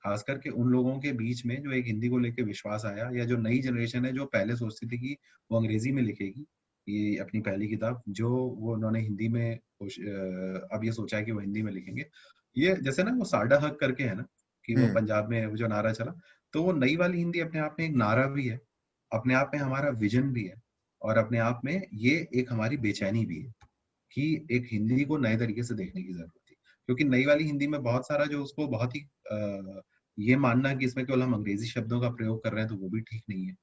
खास करके उन लोगों के बीच में जो एक हिंदी को लेके विश्वास आया, या जो नई जनरेशन है जो पहले सोचती थी कि वो अंग्रेजी में लिखेगी, ये अपनी पहली किताब जो वो उन्होंने हिंदी में अब ये सोचा है कि वो हिंदी में लिखेंगे। ये जैसे ना वो साडा हक करके है ना, कि वो पंजाब में वो जो नारा चला, तो वो नई वाली हिंदी अपने आप में एक नारा भी है, अपने आप में हमारा विजन भी है, और अपने आप में ये एक हमारी बेचैनी भी है कि एक हिंदी को नए तरीके से देखने की जरूरत थी। क्योंकि नई वाली हिंदी में बहुत सारा जो उसको बहुत ही ये मानना कि इसमें केवल हम अंग्रेजी शब्दों का प्रयोग कर रहे हैं तो वो भी ठीक नहीं है।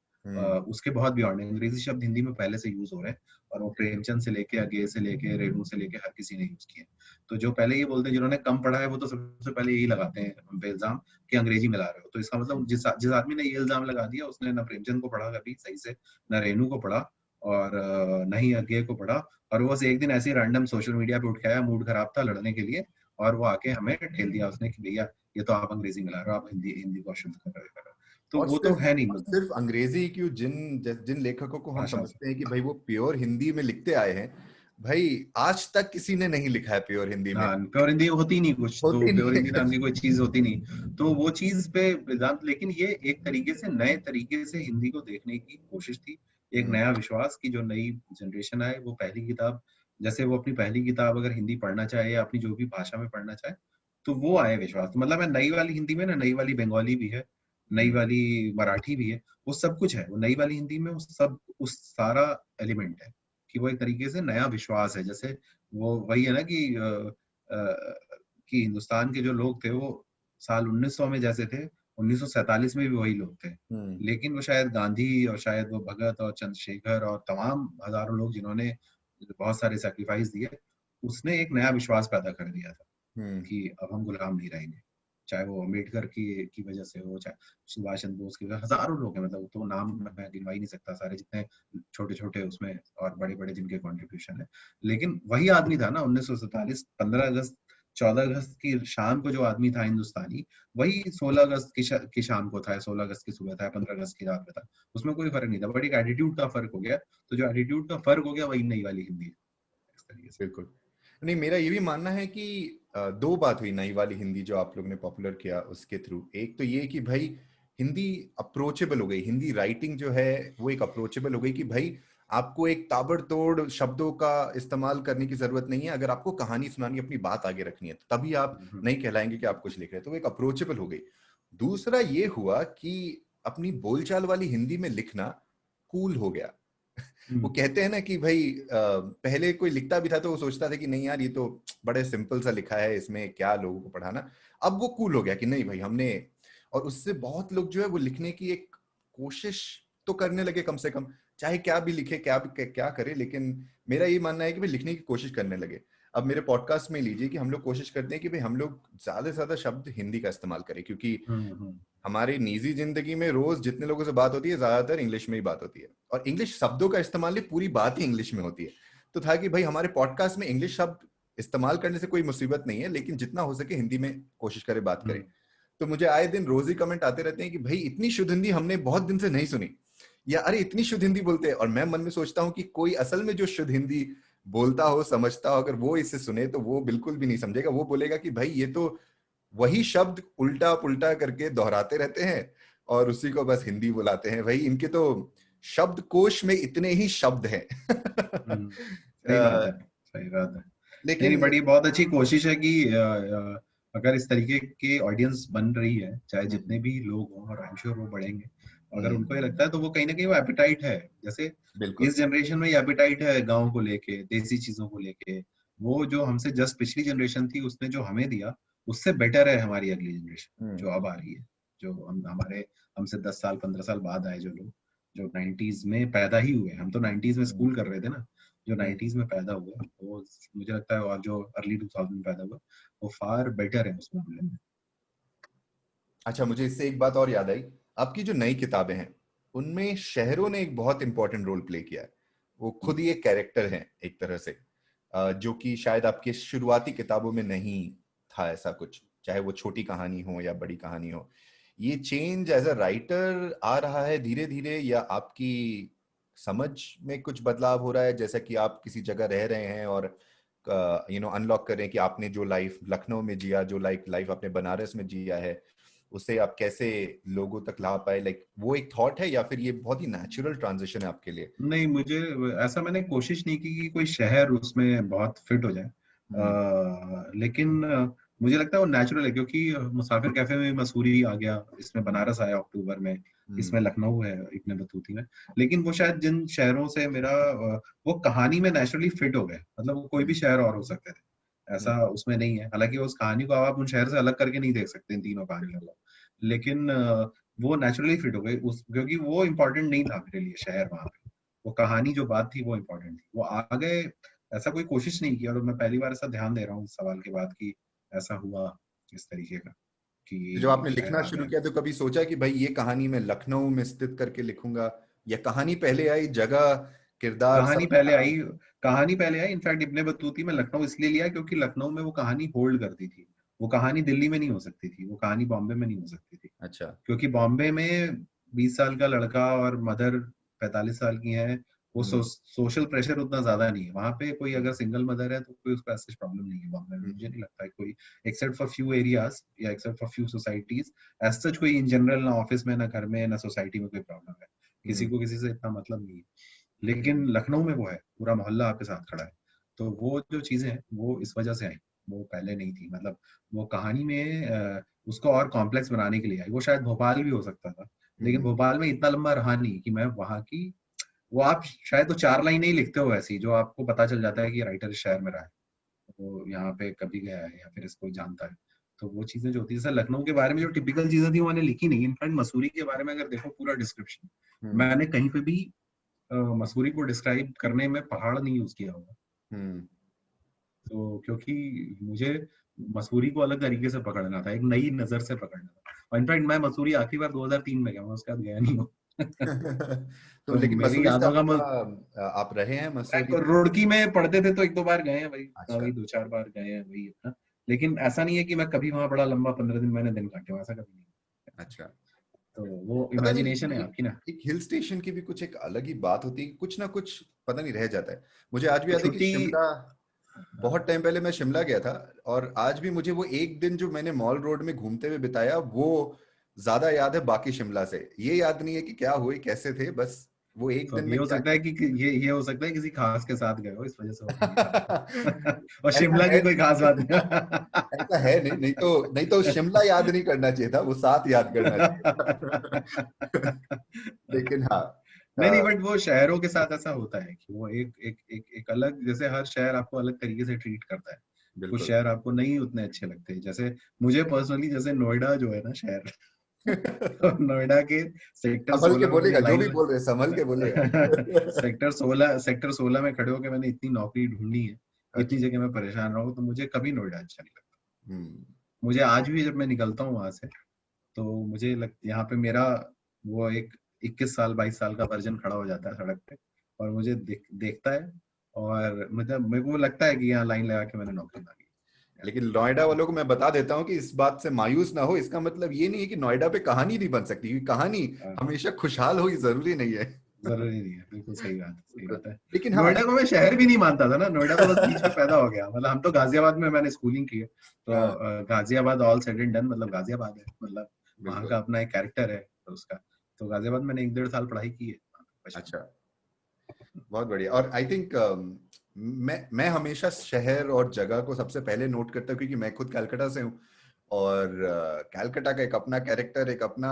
उसके बहुत बियॉन्ड है, अंग्रेजी शब्द हिंदी में पहले से यूज हो रहे हैं, और वो प्रेमचंद से लेके अज्ञे से लेके रेणु से लेके हर किसी ने यूज किए। तो जो पहले ये बोलते हैं जिन्होंने कम पढ़ा है वो तो सबसे पहले यही लगाते हैं हम पे इल्जाम कि अंग्रेजी मिला रहे हो। तो इसका मतलब जिस आदमी ने ये इल्जाम लगा दिया उसने न प्रेमचंद को पढ़ा कभी सही से, न रेणु को पढ़ा, और न ही अज्ञे को पढ़ा, और वो बस एक दिन ऐसे ही रैंडम सोशल मीडिया पे उठ के आया, मूड खराब था लड़ने के लिए, और वो आके हमें ठेल दिया उसने कि भैया ये तो आप अंग्रेजी मिला रहे हो, आप हिंदी हिंदी को अशुद्ध कर रहे हो। तो और वो तो है नहीं, और मतलब सिर्फ अंग्रेजी क्यों, जिन जिन लेखकों को हम भाषा समझते हैं कि भाई वो प्योर हिंदी में लिखते आए हैं, भाई आज तक किसी ने नहीं लिखा है प्योर हिंदी में। हाँ, प्योर हिंदी होती नहीं कुछ, तो होती प्योर नहीं हिंदी नाम की है। कोई चीज होती नहीं, तो वो चीज पे वेदांत, लेकिन ये एक तरीके से नए तरीके से हिंदी को देखने की कोशिश थी, एक हम्म, नया विश्वास की जो नई जनरेशन आए वो पहली किताब, जैसे वो अपनी पहली किताब अगर हिंदी पढ़ना चाहे या अपनी जो भी भाषा में पढ़ना चाहे तो वो आए विश्वास। तो मतलब है नई वाली हिंदी में ना, नई वाली बंगाली भी है, नई हम्म, वाली मराठी भी है, वो सब कुछ है, वो नई वाली हिंदी में वो सब उस सारा एलिमेंट है, कि वो एक तरीके से नया विश्वास है। जैसे वो वही है ना कि कि हिंदुस्तान के जो लोग थे वो साल 1900 में जैसे थे, 1947 में भी वही लोग थे, हम्म, लेकिन वो शायद गांधी और शायद वो भगत और चंद्रशेखर और तमाम हजारों लोग जिन्होंने बहुत सारे सैक्रिफाइस दिए, उसने एक नया विश्वास पैदा कर दिया था हम्म, कि अब हम गुलाम नहीं रहेंगे। चाहे वो अम्बेडकर की वजह से हो, चाहे सुभाष चंद्र बोस की वजह, हजारों लोग हैं, मतलब तो नाम मैं गिनवा ही नहीं सकता सारे जितने छोटे छोटे उसमें और बड़े बड़े जिनके कंट्रीब्यूशन है। लेकिन वही आदमी था ना 1947, 15 अगस्त, 14 अगस्त की शाम को जो आदमी था हिंदुस्तानी, वही 16 अगस्त की शाम को था, 16 अगस्त की सुबह था, 15 अगस्त की रात में था। उसमें कोई फर्क नहीं था, बट एक एटीट्यूड का फर्क हो गया। तो जो एटीट्यूड का फर्क हो गया वही नई वाली हिंदी है इस तरीके से। बिल्कुल। नहीं, मेरा ये भी मानना है कि दो बात हुई नई वाली हिंदी जो आप लोग ने पॉपुलर किया उसके थ्रू। एक तो ये कि भाई हिंदी अप्रोचेबल हो गई, हिंदी राइटिंग जो है वो एक अप्रोचेबल हो गई कि भाई आपको एक ताबड़तोड़ शब्दों का इस्तेमाल करने की जरूरत नहीं है। अगर आपको कहानी सुनानी, अपनी बात आगे रखनी है तो तभी आप नहीं कहलाएंगे कि आप कुछ लिख रहे हैं, तो वो एक अप्रोचेबल हो गई। दूसरा ये हुआ कि अपनी बोलचाल वाली हिंदी में लिखना कूल हो गया। वो कहते हैं ना कि भाई पहले कोई लिखता भी था तो वो सोचता था कि नहीं यार ये तो बड़े सिंपल सा लिखा है, इसमें क्या लोगों को पढ़ाना। अब वो कूल हो गया कि नहीं भाई हमने, और उससे बहुत लोग जो है वो लिखने की एक कोशिश तो करने लगे कम से कम, चाहे क्या भी लिखे क्या करे, लेकिन मेरा ये मानना है कि भाई लिखने की कोशिश करने लगे। अब मेरे पॉडकास्ट में लीजिए कि हम लोग कोशिश करते हैं कि भाई हम लोग ज्यादा से ज्यादा शब्द हिंदी का इस्तेमाल करें, क्योंकि हमारी निजी जिंदगी में रोज जितने लोगों से बात होती है ज्यादातर इंग्लिश में ही बात होती है, और इंग्लिश शब्दों का इस्तेमाल नहीं, पूरी बात ही इंग्लिश में होती है। तो था कि भाई हमारे पॉडकास्ट में इंग्लिश शब्द इस्तेमाल करने से कोई मुसीबत नहीं है, लेकिन जितना हो सके हिंदी में कोशिश करें, बात करें। तो मुझे आए दिन रोज ही कमेंट आते रहते हैं कि भाई इतनी शुद्ध हिंदी हमने बहुत दिन से नहीं सुनी, या अरे इतनी शुद्ध हिंदी बोलते हैं। और मैं मन में सोचता हूँ कि कोई असल में जो शुद्ध हिंदी बोलता हो, समझता हो, अगर वो इसे सुने तो वो बिल्कुल भी नहीं समझेगा। वो बोलेगा कि भाई ये तो वही शब्द उल्टा पुल्टा करके दोहराते रहते हैं और उसी को बस हिंदी बुलाते हैं। भाई इनके तो शब्दकोश में इतने ही शब्द हैं। सही बात है, सही बात है। नहीं नहीं, लेकिन बड़ी बहुत अच्छी कोशिश है कि अगर इस तरीके की ऑडियंस बन रही है, चाहे जितने भी लोग हों, और आई एम श्योर वो बढ़ेंगे, अगर उनको ये लगता है तो वो कहीं ना कहीं वो एपिटाइट है। जैसे बिल्कुल। इस जनरेशन में ये एपिटाइट है गाँव को लेके, देसी चीजों को लेके, वो जो हमसे जस्ट पिछली जनरेशन थी उसने जो हमें दिया उससे बेटर है हमारी अगली जनरेशन जो अब आ रही है, जो हमारे हमसे 10 साल 15 साल बाद आए जो लोग, जो 90s में पैदा ही हुए। हम तो 90s में स्कूल कर रहे थे ना, जो 90s में पैदा हुआ वो मुझे लगता है, और जो अर्ली 2000 में पैदा हुआ वो फार बेटर है उस मामले में। अच्छा, मुझे इससे एक बात और याद आई। आपकी जो नई किताबें हैं उनमें शहरों ने एक बहुत इंपॉर्टेंट रोल प्ले किया है। वो खुद ही एक कैरेक्टर हैं एक तरह से, जो कि शायद आपके शुरुआती किताबों में नहीं था ऐसा कुछ, चाहे वो छोटी कहानी हो या बड़ी कहानी हो। ये चेंज एज अ राइटर आ रहा है धीरे धीरे, या आपकी समझ में कुछ बदलाव हो रहा है, जैसा कि आप किसी जगह रह रहे हैं और अनलॉक कर रहे हैं कि आपने जो लाइफ लखनऊ में जिया, जो लाइफ लाइफ आपने बनारस में जिया है, उससे आप कैसे लोगों तक ला पाए, लाइक वो एक थॉट है या फिर ये बहुत ही नेचुरल ट्रांजिशन है आपके लिए? नहीं, मुझे ऐसा मैंने कोशिश नहीं की कि कोई शहर उसमें बहुत फिट हो जाए। लेकिन मुझे लगता है वो नेचुरल है, क्योंकि मुसाफिर कैफे में मसूरी आ गया, इसमें बनारस आया अक्टूबर में, इसमें लखनऊ है इब्ने बतूती में। लेकिन वो शायद जिन शहरों से मेरा वो कहानी में नेचुरली फिट हो गए, मतलब वो कोई भी शहर और हो सकते थे, ऐसा उसमें नहीं है। हालांकि उस कहानी को आप उन शहर से अलग करके नहीं देख सकते, इन तीनों कहानियों को, लेकिन वो नेचुरली फिट हो गई उस, क्योंकि वो इम्पोर्टेंट नहीं था मेरे लिए शहर वहां पे। वो कहानी जो बात थी वो इम्पोर्टेंट थी, वो आ गए। ऐसा कोई कोशिश नहीं की, और मैं पहली बार ऐसा ध्यान दे रहा हूँ इस सवाल के बाद कि ऐसा हुआ इस तरीके का तो जब कि आपने शहर लिखना आ शुरू गए। किया तो कभी सोचा कि भाई ये कहानी मैं लखनऊ में स्थित करके लिखूंगा, या कहानी पहले आई, जगह, किरदार कहानी सब पहले बना? आई, कहानी पहले आई। इनफैक्ट इब्ने बतूती में लखनऊ इसलिए लिया क्योंकि लखनऊ में वो कहानी होल्ड करती थी। वो कहानी दिल्ली में नहीं हो सकती थी, वो कहानी बॉम्बे में नहीं हो सकती थी, अच्छा। क्योंकि बॉम्बे में 20 साल का लड़का और मदर 45 साल की है, वो हम्म। सोशल प्रेशर उतना ज्यादा नहीं है वहां पे। कोई हम्म। अगर सिंगल मदर है तो कोई उसको ऐसा प्रॉब्लम नहीं है बॉम्बे में, मुझे हम्म। नहीं लगता है कोई, एक्सेप्ट फॉर फ्यू एरियाज या except for few societies. As such कोई इन जनरल ना ऑफिस में, ना घर में, ना सोसाइटी में कोई प्रॉब्लम है, किसी हम्म। को किसी से इतना मतलब नहीं है। लेकिन लखनऊ में वो है, पूरा मोहल्ला आपके साथ खड़ा है। तो वो जो चीजें हैं वो इस वजह से आई, वो पहले नहीं थी। मतलब वो कहानी में उसको और कॉम्प्लेक्स बनाने के लिए आई। वो शायद भोपाल भी हो सकता था, लेकिन हम्म। भोपाल में इतना लंबा रहा नहीं कि मैं वहां की, वो आप शायद तो 4 लाइन ही लिखते हो ऐसी, जो आपको पता चल जाता है कि राइटर इस शहर में रहा है, वो यहाँ पे कभी गया है या फिर इसको जानता है। तो वो चीजें जो होती है, जैसे लखनऊ के बारे में जो टिपिकल चीजें थी वो मैंने लिखी नहीं। इनफैक्ट मसूरी के बारे में अगर देखो पूरा डिस्क्रिप्शन, हम्म। मैंने कहीं पे भी मसूरी को डिस्क्राइब करने में पहाड़ नहीं यूज किया होगा। हम्म। तो क्योंकि मुझे मसूरी को अलग तरीके से पकड़ना था, एक नई नजर से पकड़ना था। और इनफैक्ट मैं मसूरी आखिरी बार 2003 में गया हूँ, उसके बाद गया नहीं हूँ। तो तो लेकिन मेरी मसूरी से यादों का आप रहे हैं मसूरी में? रुड़की में पढ़ते थे तो एक दो बार गए हैं वही, अच्छा। वही 2-4 बार गए हैं वही अपना। लेकिन ऐसा नहीं है कि मैं कभी वहां बड़ा लंबा 15 दिन मैंने दिन काटे हूँ, ऐसा कभी नहीं। अच्छा। तो वो पता नहीं, इमेजिनेशन है आपकी ना। एक हिल स्टेशन की भी कुछ एक अलग ही बात होती है, कुछ ना कुछ पता नहीं रह जाता है। मुझे आज भी याद है कि छुट्टी, शिमला, बहुत हाँ, टाइम पहले मैं शिमला गया था, और आज भी मुझे वो एक दिन जो मैंने मॉल रोड में घूमते हुए बिताया वो ज्यादा याद है बाकी शिमला से। ये याद नहीं है कि क्या हुई, कैसे थे, बस वो एक तो दिन अब ये में हो क्या सकता है किया। कि ये हो सकता है किसी खास के साथ गए हो, इस वजह से वो कम याद है। और ऐसा शिमला की है कोई खास बात नहीं। ऐसा है नहीं, नहीं तो शिमला याद नहीं करना चाहिए था, वो साथ याद करना चाहिए था। लेकिन हाँ। नहीं नहीं, बट वो शहरों के साथ ऐसा होता है कि वो एक अलग, जैसे हर शहर आपको अलग तरीके से ट्रीट करता है। कुछ बिल्कुल। शहर आपको नहीं उतने अच्छे लगते, जैसे मुझे पर्सनली, जैसे नोएडा जो है ना शहर, तो नोएडा के सेक्टर संभल के 16 में मुझे बोलेगा, जो भी लाइन बोल रहे संभल के बोलेगा। सेक्टर 16 में खड़े होकर मैंने इतनी नौकरी ढूंढी है, इतनी अच्छा। जगह मैं परेशान रहा हूँ, तो मुझे कभी नोएडा अच्छा नहीं लगता। हम्म। मुझे आज भी जब मैं निकलता हूँ वहां से, तो मुझे यहाँ पे मेरा वो एक 21 साल 22 साल का वर्जन खड़ा हो जाता है सड़क पे, और मुझे देखता है, और मतलब मेरे को लगता है कि यहाँ लाइन लगा के मैंने नौकरी मांगी लेकिन नोएडा वालों को मैं बता देता हूँ कि इस बात से मायूस ना हो, इसका मतलब ये नहीं है कि नोएडा पे कहानी नहीं बन सकती, क्योंकि कहानी है। हमेशा खुशहाल हो, ये जरूरी नहीं है। जरूरी नहीं है, बिल्कुल सही बात है, सही बिल्कुल। बात है। लेकिन हाँ। नोएडा को मैं शहर भी नहीं मानता था ना, नोएडा तो बस बीच में पैदा हो गया। मतलब हम तो गाजियाबाद में मैंने स्कूलिंग की है, तो हाँ, Ghaziabad all said and done, मतलब गाजियाबाद है, मतलब वहाँ बिल्कुल। का अपना एक कैरेक्टर है तो उसका। तो गाजियाबाद मैंने 1-1.5 साल पढ़ाई की है बचपन अच्छा, बहुत बढ़िया। और आई थिंक मैं हमेशा शहर और जगह को सबसे पहले नोट करता हूँ, क्योंकि मैं खुद कलकत्ता से हूँ, और कलकत्ता का एक अपना कैरेक्टर, एक अपना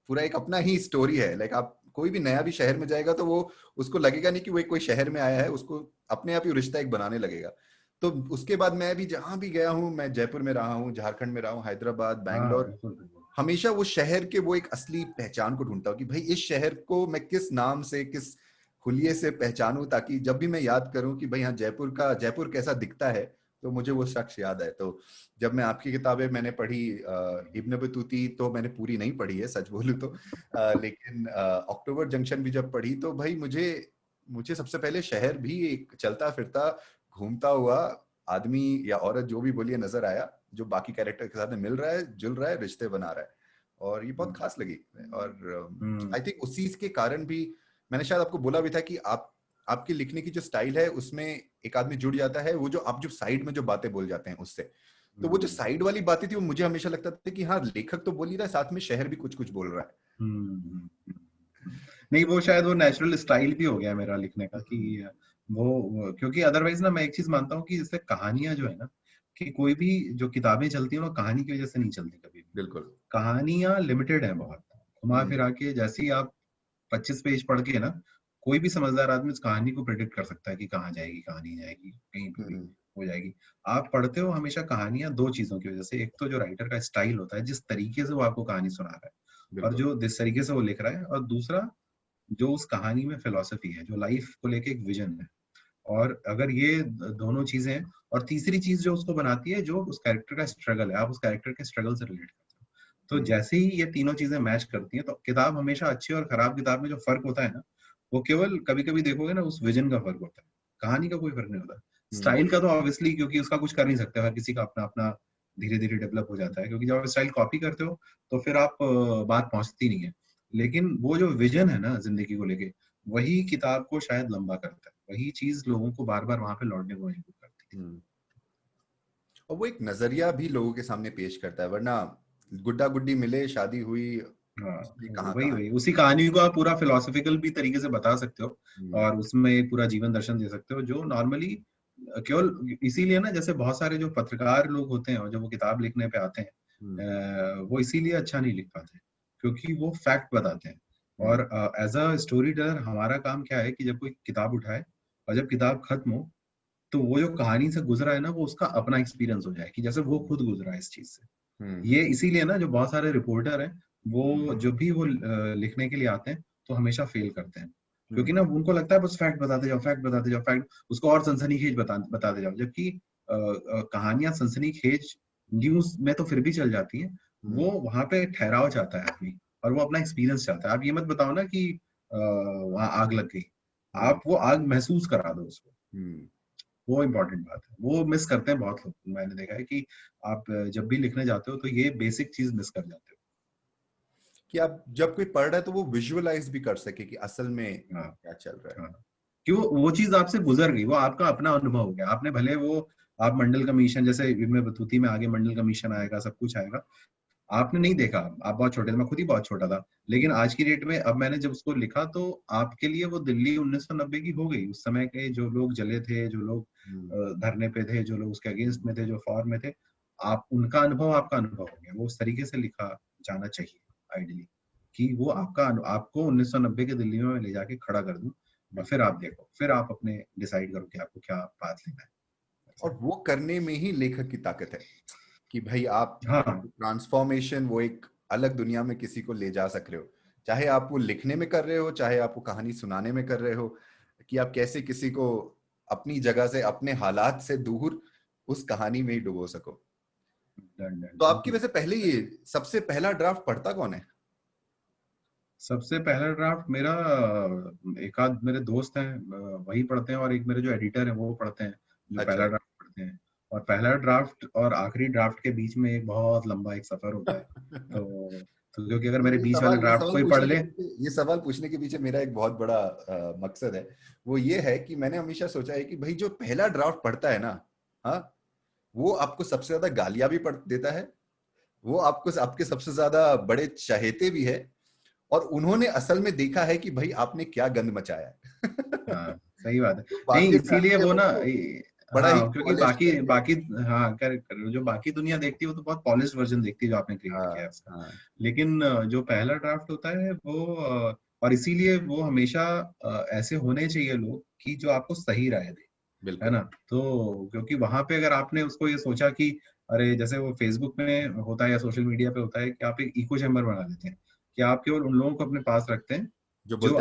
पूरा एक अपना ही स्टोरी है। लाइक आप कोई भी नया भी शहर में जाएगा तो वो, उसको लगेगा नहीं कि वो एक कोई शहर में आया है, उसको अपने आप ही रिश्ता एक बनाने लगेगा। तो उसके बाद मैं भी जहां भी गया हूँ, मैं जयपुर में रहा हूँ, झारखंड में रहा हूँ, हैदराबाद, हाँ बैंगलोर, बिल्कुल बिल्कुल। हमेशा वो शहर के वो एक असली पहचान को ढूंढता हूँ कि भाई इस शहर को मैं किस नाम से, किस हुलिये से पहचानूं, ताकि जब भी मैं याद करूं कि भाई हाँ जयपुर कैसा दिखता है, तो मुझे वो शख्स याद है। तो जब मैं आपकी किताबें मैंने पढ़ी, इब्न बतूती तो मैंने पूरी नहीं पढ़ी है सच बोलूं तो, लेकिन अक्टूबर जंक्शन भी जब पढ़ी तो भाई मुझे मुझे सबसे पहले शहर भी एक चलता फिरता घूमता हुआ आदमी या औरत जो भी बोलिए नजर आया, जो बाकी कैरेक्टर के साथ में मिल रहा है, जुल रहा है, रिश्ते बना रहा है, और ये बहुत खास लगी। और आई थिंक उसी के कारण भी मैंने शायद आपको बोला भी था कि आपके लिखने की जो स्टाइल है उसमें एक आदमी जुड़ जाता है, वो जो आप जो साइड में जो बातें बोल जाते हैं उससे। तो वो जो साइड वाली बातें थी वो मुझे हमेशा लगता था कि हाँ लेखक तो बोल ही रहा है, साथ में शहर भी कुछ कुछ बोल रहा है। नहीं, वो शायद वो नेचुरल स्टाइल भी हो गया मेरा लिखने का कि क्योंकि अदरवाइज ना मैं एक चीज मानता हूँ कि जैसे कहानियां जो है ना, कि कोई भी जो किताबें चलती हैं वो कहानी की वजह से नहीं चलती कभी भी। बिल्कुल। कहानियां लिमिटेड है बहुत, घुमा फिरा के जैसे ही आप 25 पेज पढ़ के ना, कोई भी समझदार आदमी इस कहानी को प्रेडिक्ट कर सकता है कि कहाँ जाएगी कहानी, जाएगी कहीं पे भी हो जाएगी। आप पढ़ते हो हमेशा कहानियां दो चीजों की वजह से, एक तो जो राइटर का स्टाइल होता है, जिस तरीके से वो आपको कहानी सुना रहा है और जो जिस तरीके से वो लिख रहा है, और दूसरा जो उस कहानी में फिलॉसफी है, जो लाइफ को लेके एक विजन है। और अगर ये दोनों चीजें हैं, और तीसरी चीज जो उसको बनाती है, जो उस कैरेक्टर का स्ट्रगल है, आप उस कैरेक्टर के स्ट्रगल से रिलेट करते हो। तो जैसे ही ये तीनों चीजें मैच करती हैं, तो किताब हमेशा अच्छी और खराब किताब में जो फर्क होता है ना, वो केवल कभी कभी देखोगे ना उस विजन का फर्क होता है, कहानी का कोई फर्क नहीं होता। स्टाइल का तो ऑब्वियसली, क्योंकि उसका कुछ कर नहीं सकते, हर किसी का अपना अपना धीरे धीरे डेवलप हो जाता है, क्योंकि जब आप स्टाइल कॉपी करते हो तो फिर आप बात पहुंचती नहीं है। लेकिन वो जो विजन है ना जिंदगी को लेके, वही किताब को शायद लंबा करता है, वही चीज लोगों को बार बार वहां पे लौटने को मजबूर करती है। और वो एक नजरिया भी लोगों के सामने पेश करता है, वरना गुड्डा गुड्डी मिले शादी हुई, हाँ, वही उसी कहानी को आप पूरा फिलोसफिकल भी तरीके से बता सकते हो, और उसमें एक पूरा जीवन दर्शन दे सकते हो, जो नॉर्मली केवल इसीलिए ना, जैसे बहुत सारे जो पत्रकार लोग होते हैं और जब वो किताब लिखने पे आते हैं, वो इसीलिए अच्छा नहीं लिख पाते, क्योंकि वो फैक्ट बताते हैं। और एज अ स्टोरी टेलर हमारा काम क्या है कि जब कोई किताब उठाए और जब किताब खत्म हो, तो वो जो कहानी से गुजरा है ना, वो उसका अपना एक्सपीरियंस हो जाए, कि जैसे वो खुद गुजरा है इस चीज से। ये इसीलिए ना जो बहुत सारे रिपोर्टर हैं, वो जो भी वो लिखने के लिए आते हैं तो हमेशा फेल करते हैं, क्योंकि ना उनको लगता है बस फैक्ट बताते जाओ, फैक्ट बताते जाओ, फैक्ट उसको और सनसनीखेज बताते जाओ, जबकि कहानियां सनसनीखेज न्यूज में तो फिर भी चल जाती है। वो वहां पे ठहराव चाहता है आदमी, और वो अपना एक्सपीरियंस चाहता है। आप ये मत बताओ ना कि वहां आग लग गई, आप वो आग महसूस करा दो उसको। वो इम्पोर्टेंट बात है, वो मिस करते हैं बहुत लोग। मैंने देखा है कि आप जब भी लिखने जाते हो तो ये बेसिक चीज मिस कर जाते हो, कि आप जब कोई पढ़ रहा है तो वो विजुअलाइज भी कर सके कि असल में क्या चल रहा है। क्यों वो चीज आपसे गुजर गई, वो आपका अपना अनुभव हो गया। आपने भले वो आप मंडल कमीशन, जैसे इब्न बतूती में आगे मंडल कमीशन आएगा, सब कुछ आएगा, आपने नहीं देखा, आप बहुत छोटे थे, मैं खुद ही बहुत छोटा था। लेकिन आज की डेट में अब मैंने जब उसको लिखा तो आपके लिए वो दिल्ली 1990 की हो गई। उस समय के जो लोग जले थे, जो लोग धरने पे थे, जो लोग उसके अगेंस्ट में थे, जो फॉर में थे, आप उनका अनुभव आपका अनुभव हो गया। वो उस तरीके से लिखा जाना चाहिए आइडियली, कि वो आपको 1990 के दिल्ली में ले जाके खड़ा कर दूं, और फिर आप देखो, फिर आप अपने डिसाइड करो कि आपको क्या पाथ लेना है। और वो करने में ही लेखक की ताकत है कि भाई आप हाँ, ट्रांसफॉर्मेशन वो एक अलग दुनिया में किसी को ले जा सक रहे हो, चाहे आप वो लिखने में कर रहे हो, चाहे आप वो कहानी सुनाने में कर रहे हो, कि आप कैसे किसी को अपनी जगह से, अपने हालात से दूर उस कहानी में ही डुबो सको। तो आपकी वैसे पहले ये सबसे पहला ड्राफ्ट पढ़ता कौन है? सबसे पहला ड्राफ्ट मेरा एक आध मेरे दोस्त हैं, वही पढ़ते हैं, और एक मेरे जो एडिटर हैं वो पढ़ते हैं, जो पहला ड्राफ्ट पढ़ते हैं। और पहला ड्राफ्ट और आखिरी ड्राफ्ट के बीच में एक बहुत लंबा एक सफर होता है। तो क्योंकि अगर मेरे बीच वाले ड्राफ्ट कोई पढ़ ले, ये सवाल पूछने के पीछे मेरा एक बहुत बड़ा मकसद है। वो ये है कि मैंने हमेशा सोचा है कि भाई जो पहला ड्राफ्ट पढ़ता है ना, हाँ, वो आपको सबसे ज्यादा गालियां भी पढ़ देता है, वो आपको आपके सबसे ज्यादा बड़े चहेते भी है, और उन्होंने असल में देखा है कि भाई आपने क्या गंद मचाया है। हाँ, सही बात है। तो नहीं, बाकी इसीलिए वो ना, बड़ा ही हाँ, क्योंकि बाकी बाकी हाँ, जो बाकी दुनिया देखती है वो तो बहुत पॉलिश्ड वर्जन देखती है जो आपने क्रिएट किया है उसका। लेकिन जो पहला ड्राफ्ट होता है वो और इसीलिए वो हमेशा ऐसे होने चाहिए लोग कि जो आपको सही राय दे, है ना। तो क्योंकि वहां पे अगर आपने उसको ये सोचा कि अरे, जैसे वो फेसबुक में होता है या सोशल मीडिया पे होता है कि आप एक इको चैम्बर बना देते हैं, कि आप केवल उन लोगों को अपने पास रखते हैं जो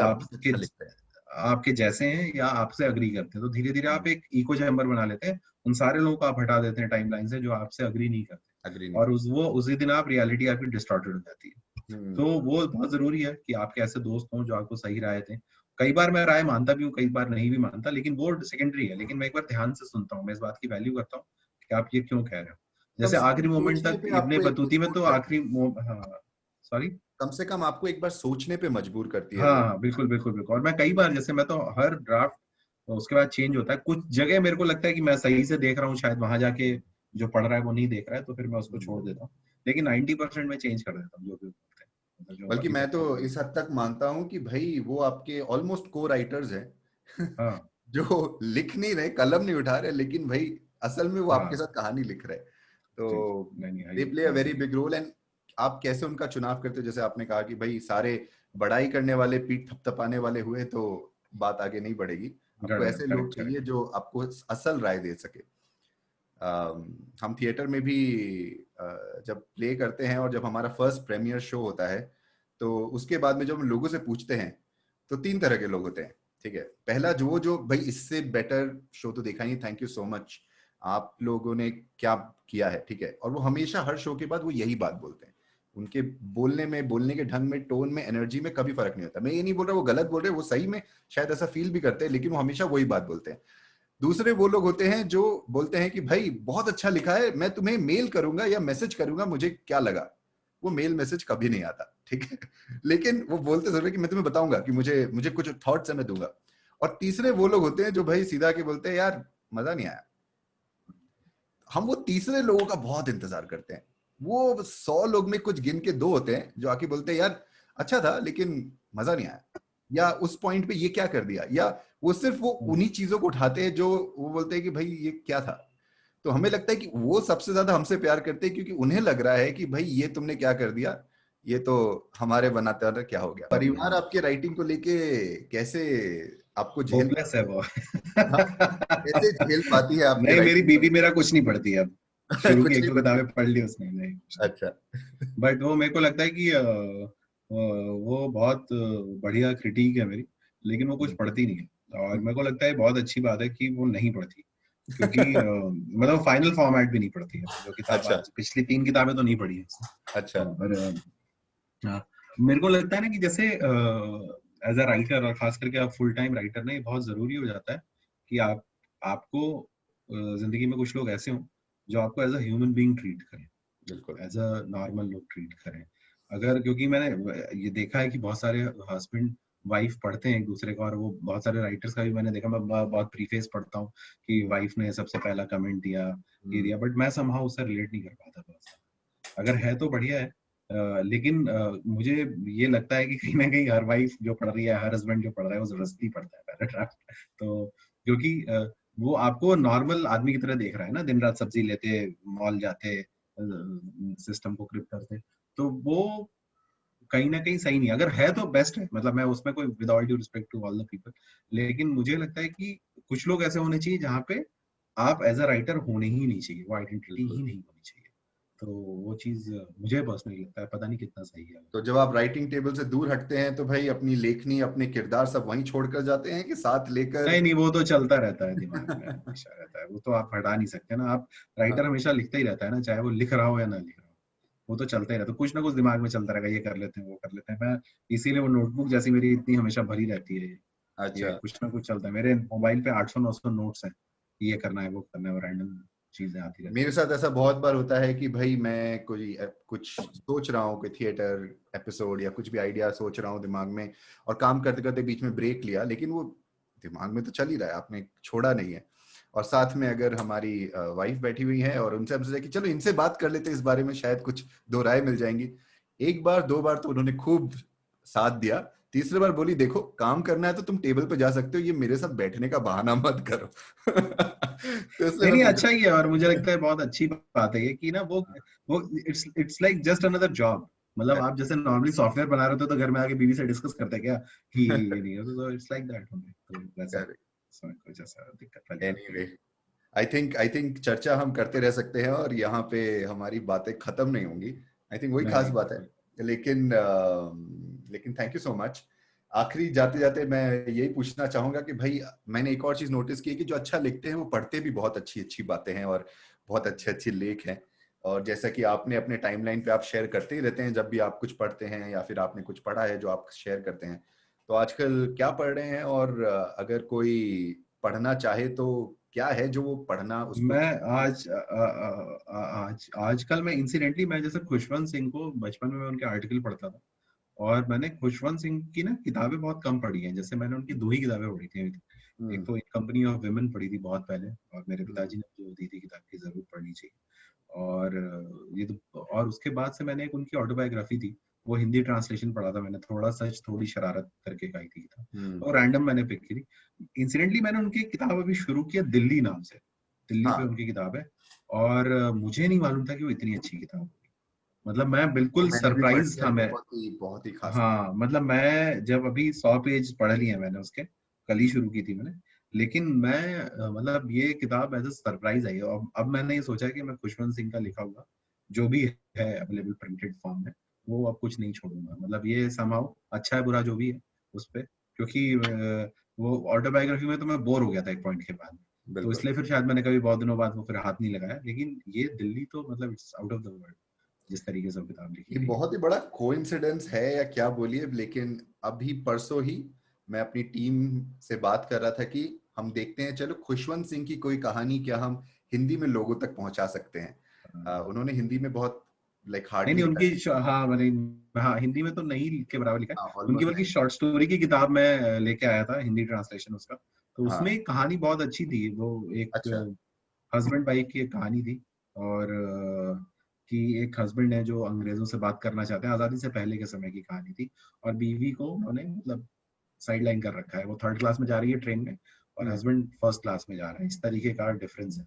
आपके जैसे हैं या आपसे अग्री करते हैं। तो धीरे धीरे आप एक इको चैम्बर बना लेते हैं, उन सारे लोगों को आप हटा देते हैं टाइमलाइन से जो आपसे अग्री नहीं करते, और उसी दिन आप रियलिटी आपकी डिस्टॉर्टेड हो जाती है। तो वो बहुत जरूरी है कि आपके ऐसे दोस्त हों जो आपको सही राय दें। कई बार मैं राय मानता भी हूँ, कई बार नहीं भी मानता, लेकिन वो सेकेंडरी है। लेकिन मैं एक बार ध्यान से सुनता हूँ, मैं इस बात की वैल्यू करता हूँ कि आप ये क्यों कह रहे हो। जैसे आखिरी मोमेंट तक इब्ने बतूती में तो सॉरी, कम से कम आपको एक बार सोचने पे मजबूर करती है। हाँ, बिल्कुल बिल्कुल बिल्कुल। और मैं कई बार, जैसे मैं तो हर ड्राफ्ट उसके बाद चेंज होता है। कुछ जगह मेरे को लगता है कि मैं सही से देख रहा हूँ, शायद वहां जाके जो पढ़ रहा है वो नहीं देख रहा है, तो फिर मैं उसको छोड़ देता हूँ। लेकिन 90% में चेंज कर देता हूँ जो भी बोलते हैं, मतलब जो बल्कि अभी मैं तक तो पढ़ रहे इस हद तक मानता हूँ कि भाई वो आपके ऑलमोस्ट को राइटर्स हैं हैं। हाँ जो लिख नहीं रहे, कलम नहीं उठा रहे, लेकिन भाई असल में वो आपके हाँ साथ कहानी लिख रहे हैं। जी जी, तो नहीं नहीं, they I play a very agree. Big role. And आप कैसे उनका चुनाव करते हो, जैसे आपने कहा कि भाई सारे बड़ाई करने वाले पीठ थपथपाने वाले हुए तो बात आगे नहीं बढ़ेगी। आपको गड़बड़, ऐसे लोग करेक्ट चाहिए करेक्ट। जो आपको असल राय दे सके। हम थिएटर में भी जब प्ले करते हैं और जब हमारा फर्स्ट प्रीमियर शो होता है, तो उसके बाद में जब हम लोगों से पूछते हैं तो तीन तरह के लोग होते हैं। ठीक है, पहला जो जो भाई इससे बेटर शो तो देखा नहीं, थैंक यू सो मच, आप लोगों ने क्या किया है। ठीक है, और वो हमेशा हर शो के बाद वो यही बात बोलते हैं। उनके बोलने में, बोलने के ढंग में, टोन में, एनर्जी में कभी फर्क नहीं होता। मैं ये नहीं बोल रहा वो गलत बोल रहे, वो सही में शायद ऐसा फील भी करते हैं, लेकिन वो हमेशा वही बात बोलते हैं। दूसरे वो लोग होते हैं जो बोलते हैं कि भाई बहुत अच्छा लिखा है, मैं तुम्हें मेल करूंगा या मैसेज करूंगा, मुझे क्या लगा। वो मेल मैसेज कभी नहीं आता। ठीक है लेकिन वो बोलते जरूर है कि मैं तुम्हें बताऊंगा कि मुझे मुझे कुछ थॉट्स है, मैं दूंगा। और तीसरे वो लोग होते हैं जो भाई सीधा के बोलते हैं यार मजा नहीं आया। हम वो तीसरे लोगों का बहुत इंतजार करते हैं। वो 100 लोग में कुछ गिन के दो होते हैं जो आके बोलते हैं यार अच्छा था लेकिन मजा नहीं आया, या उस पॉइंट पे ये क्या कर दिया, या वो सिर्फ वो उन्हीं चीजों को उठाते हैं जो वो बोलते हैं कि भाई ये क्या था। तो हमें लगता है कि वो सबसे ज्यादा हमसे प्यार करते हैं, क्योंकि उन्हें लग रहा है कि भाई ये तुमने क्या कर दिया, ये तो हमारे बनाते वाला क्या हो गया। परिवार आपके राइटिंग को लेके कैसे आपको झेल होपलेस है वो। हाँ, कैसे झेल पाती है आपके नहीं, मेरी राइटिंग बीबी मेरा कुछ नहीं पढ़ती है अब। को शुरू की कुछ एक नहीं दो पढ़ती। किताबें पढ़ ली उसने, नहीं कुछ नहीं। अच्छा। बट वो मेरे को लगता है कि वो बहुत बढ़िया क्रिटिक है मेरी, लेकिन वो कुछ पढ़ती नहीं है। और मेरे को लगता है बहुत अच्छी बात है कि वो नहीं पढ़ती, क्योंकि मतलब फाइनल फॉर्मेट भी नहीं पढ़ती है। जो किताब अच्छा। आज पिछली 3 किताबें तो नहीं पढ़ी है इसने। अच्छा। और हाँ, मेरे को लगता है ना कि जैसे एज अ राइटर, और खास करके आप फुल टाइम राइटर ना, ये बहुत जरूरी हो जाता है कि आपको जिंदगी में कुछ लोग ऐसे हों जो आपको as a human being treat करें, बिल्कुल। एज अ नॉर्मल लोग ट्रीट करें। अगर, क्योंकि मैंने ये देखा है कि बहुत सारे हस्बैंड वाइफ पढ़ते हैं एक दूसरे का, और वो बहुत सारे राइटर्स का भी मैंने देखा, मैं बहुत प्रीफेस पढ़ता हूँ कि वाइफ ने सबसे पहला कमेंट दिया, ये दिया, बट मैं समहाउ उससे रिलेट नहीं कर पाता बहुत ज्यादा। अगर है तो बढ़िया है, लेकिन मुझे ये लगता है कि कहीं ना कहीं हर वाइफ जो पढ़ रही है, हर हस्बैंड जो पढ़ रहा है, वो जबरदस्ती पढ़ता है पहला ड्राफ्ट। तो क्योंकि वो आपको नॉर्मल आदमी की तरह देख रहा है ना, दिन रात सब्जी लेते, मॉल जाते, सिस्टम को क्रिप करते, तो वो कहीं ना कहीं सही नहीं। अगर है तो बेस्ट है, मतलब मैं उसमें कोई, with all due respect to all the people, लेकिन मुझे लगता है कि कुछ लोग ऐसे होने चाहिए जहाँ पे आप एज अ राइटर होने ही नहीं चाहिए, वो आइडेंटिटी बिल्कुल। ही नहीं होनी चाहिए। तो वो चीज मुझे पर्सनली लगता है, पता नहीं कितना सही है। तो जब आप राइटिंग टेबल से दूर हटते हैं तो भाई अपनी लेखनी, अपने किरदार सब वहीं छोड़कर जाते हैं कि साथ लेकर? नहीं नहीं, वो तो चलता रहता है, दिमाग में हमेशा रहता है, वो तो आप हटा नहीं सकते ना। आप, राइटर हमेशा लिखता ही रहता है ना, चाहे वो लिख रहा हो या ना लिख रहा हो, वो तो चलता ही रहता है, कुछ ना कुछ दिमाग में चलता रहेगा, ये कर लेते हैं, वो कर लेते हैं। मैं इसीलिए वो नोटबुक जैसी मेरी इतनी हमेशा भरी रहती है, ये अच्छा। कुछ ना कुछ चलता है। मेरे मोबाइल पे 800-900 नोट्स हैं, ये करना है, वो करना है, वो रैंडम चीजें आती रहती मेरे साथ ऐसा बहुत बार होता है कि भाई मैं कोई कुछ सोच रहा हूँ, कोई थिएटर एपिसोड या कुछ भी आइडिया सोच रहा हूँ दिमाग में, और काम करते करते बीच में ब्रेक लिया, लेकिन वो दिमाग में तो चल ही रहा है, आपने छोड़ा नहीं है। और साथ में अगर हमारी वाइफ बैठी हुई है और उनसे हम सोचा कि चलो इनसे बात कर लेते हैं इस बारे में, शायद कुछ दो राय मिल जाएंगी। एक बार दो बार तो उन्होंने खूब साथ दिया, तीसरी बार बोली देखो काम करना है तो तुम टेबल पे जा सकते हो, ये मेरे साथ बैठने का बहाना मत करो। तो इसलिए नहीं मैं नहीं, सोचा। अच्छा ही है, और मुझे लगता है बहुत अच्छी बात है ये कि ना, वो it's like just another job. मतलब आप जैसे नॉर्मली सॉफ्टवेयर बना रहे होते तो घर में आके बीवी से डिस्कस करते क्या कि ये नहीं है, तो इट्स लाइक दैट ओनली। तो वैसा है, इसमें कुछ ऐसा दिक्कत वाली बात नहीं एनीवे, आई थिंक चर्चा हम करते रह सकते हैं और यहाँ पे हमारी बातें खत्म नहीं होंगी। आई थिंक वही है। नहीं खास नहीं, बात है। बिल्कुल। लेकिन थैंक यू सो मच। आखिरी जाते जाते मैं यही पूछना चाहूंगा कि भाई मैंने एक और चीज नोटिस की है कि जो अच्छा लिखते हैं वो पढ़ते भी बहुत अच्छी अच्छी बातें हैं और बहुत अच्छे अच्छे लेख हैं। और जैसा कि आपने अपने टाइमलाइन पे आप शेयर करते ही रहते हैं जब भी आप कुछ पढ़ते हैं या फिर आपने कुछ पढ़ा है जो आप शेयर करते हैं। तो आजकल क्या पढ़ रहे हैं, और अगर कोई पढ़ना चाहे तो क्या है जो वो पढ़ना उसको? मैं आज आजकल मैं इंसिडेंटली, मैं जैसे खुशवंत सिंह को बचपन में मैं उनके आर्टिकल पढ़ता था, और मैंने खुशवंत सिंह की ना किताबें बहुत कम पढ़ी हैं। जैसे मैंने उनकी 2 ही किताबें पढ़ी थी अभी तक। एक तो इन कंपनी ऑफ विमेन पढ़ी थी बहुत पहले, और मेरे पिताजी ने जो दी थी किताब की जरूर पढ़नी चाहिए। और ये तो, और उसके बाद से मैंने एक उनकी ऑटोबायोग्राफी थी, वो हिंदी ट्रांसलेशन पढ़ा था मैंने, थोड़ा सच थोड़ी शरारत करके आई थी किताब, और रैंडम मैंने पिक की थी। इंसिडेंटली मैंने उनकी किताब अभी शुरू किया, दिल्ली नाम से, दिल्ली पे उनकी किताब है, और मुझे नहीं मालूम था कि वो इतनी अच्छी किताब होगी। मतलब मैं बिल्कुल सरप्राइज था। मैं बहुत ही खास। हाँ, मतलब मैं जब अभी 100 पेज पढ़ लिए मैंने उसके, कल ही शुरू की थी मैंने, लेकिन मैं मतलब ये किताब एज अ सरप्राइज आई है। और अब मैंने ये सोचा कि मैं खुशवंत सिंह का लिखा हुआ जो भी है अवेलेबल प्रिंटेड फॉर्म में, वो अब कुछ नहीं छोड़ूंगा। मतलब ये समाओ अच्छा है बुरा जो भी है उस पे, क्योंकि वो ऑटोबायोग्राफी में तो मैं बोर हो गया था एक पॉइंट के बाद, तो इसलिए फिर शायद मैंने कभी बहुत दिनों बाद वो फिर हाथ नहीं लगाया। लेकिन ये दिल्ली तो मतलब it's out of the world, जिस तरीके से वो किताब लिखी ये गई। बहुत ही बड़ा कोइंसिडेंस है या क्या बोलिए, लेकिन अभी परसों ही मैं अपनी टीम से बात कर रहा था कि हम देखते हैं चलो खुशवंत सिंह की कोई कहानी क्या हम हिंदी में लोगों तक पहुंचा सकते हैं। उन्होंने हिंदी में बहुत नहीं हार्डली उनकी हाँ मैंने हाँ हिंदी में तो नहीं के बराबर लिखा है उनकी, ऑलमोस्ट बल्कि नहीं। शॉर्ट स्टोरी की किताब मैं लेके आया था, हिंदी ट्रांसलेशन उसका, तो हाँ, उसमें एक कहानी बहुत अच्छी थी। वो एक अच्छा। हस्बैंड वाइफ की एक कहानी थी, और कि एक हस्बैंड है जो अंग्रेजों से बात करना चाहते हैं, आजादी से पहले के समय की कहानी थी, और बीवी को उन्होंने मतलब साइड लाइन कर रखा है, वो 3rd क्लास में जा रही है ट्रेन में, और हस्बैंड 1st क्लास में जा रहा है। इस तरीके का डिफरेंस है।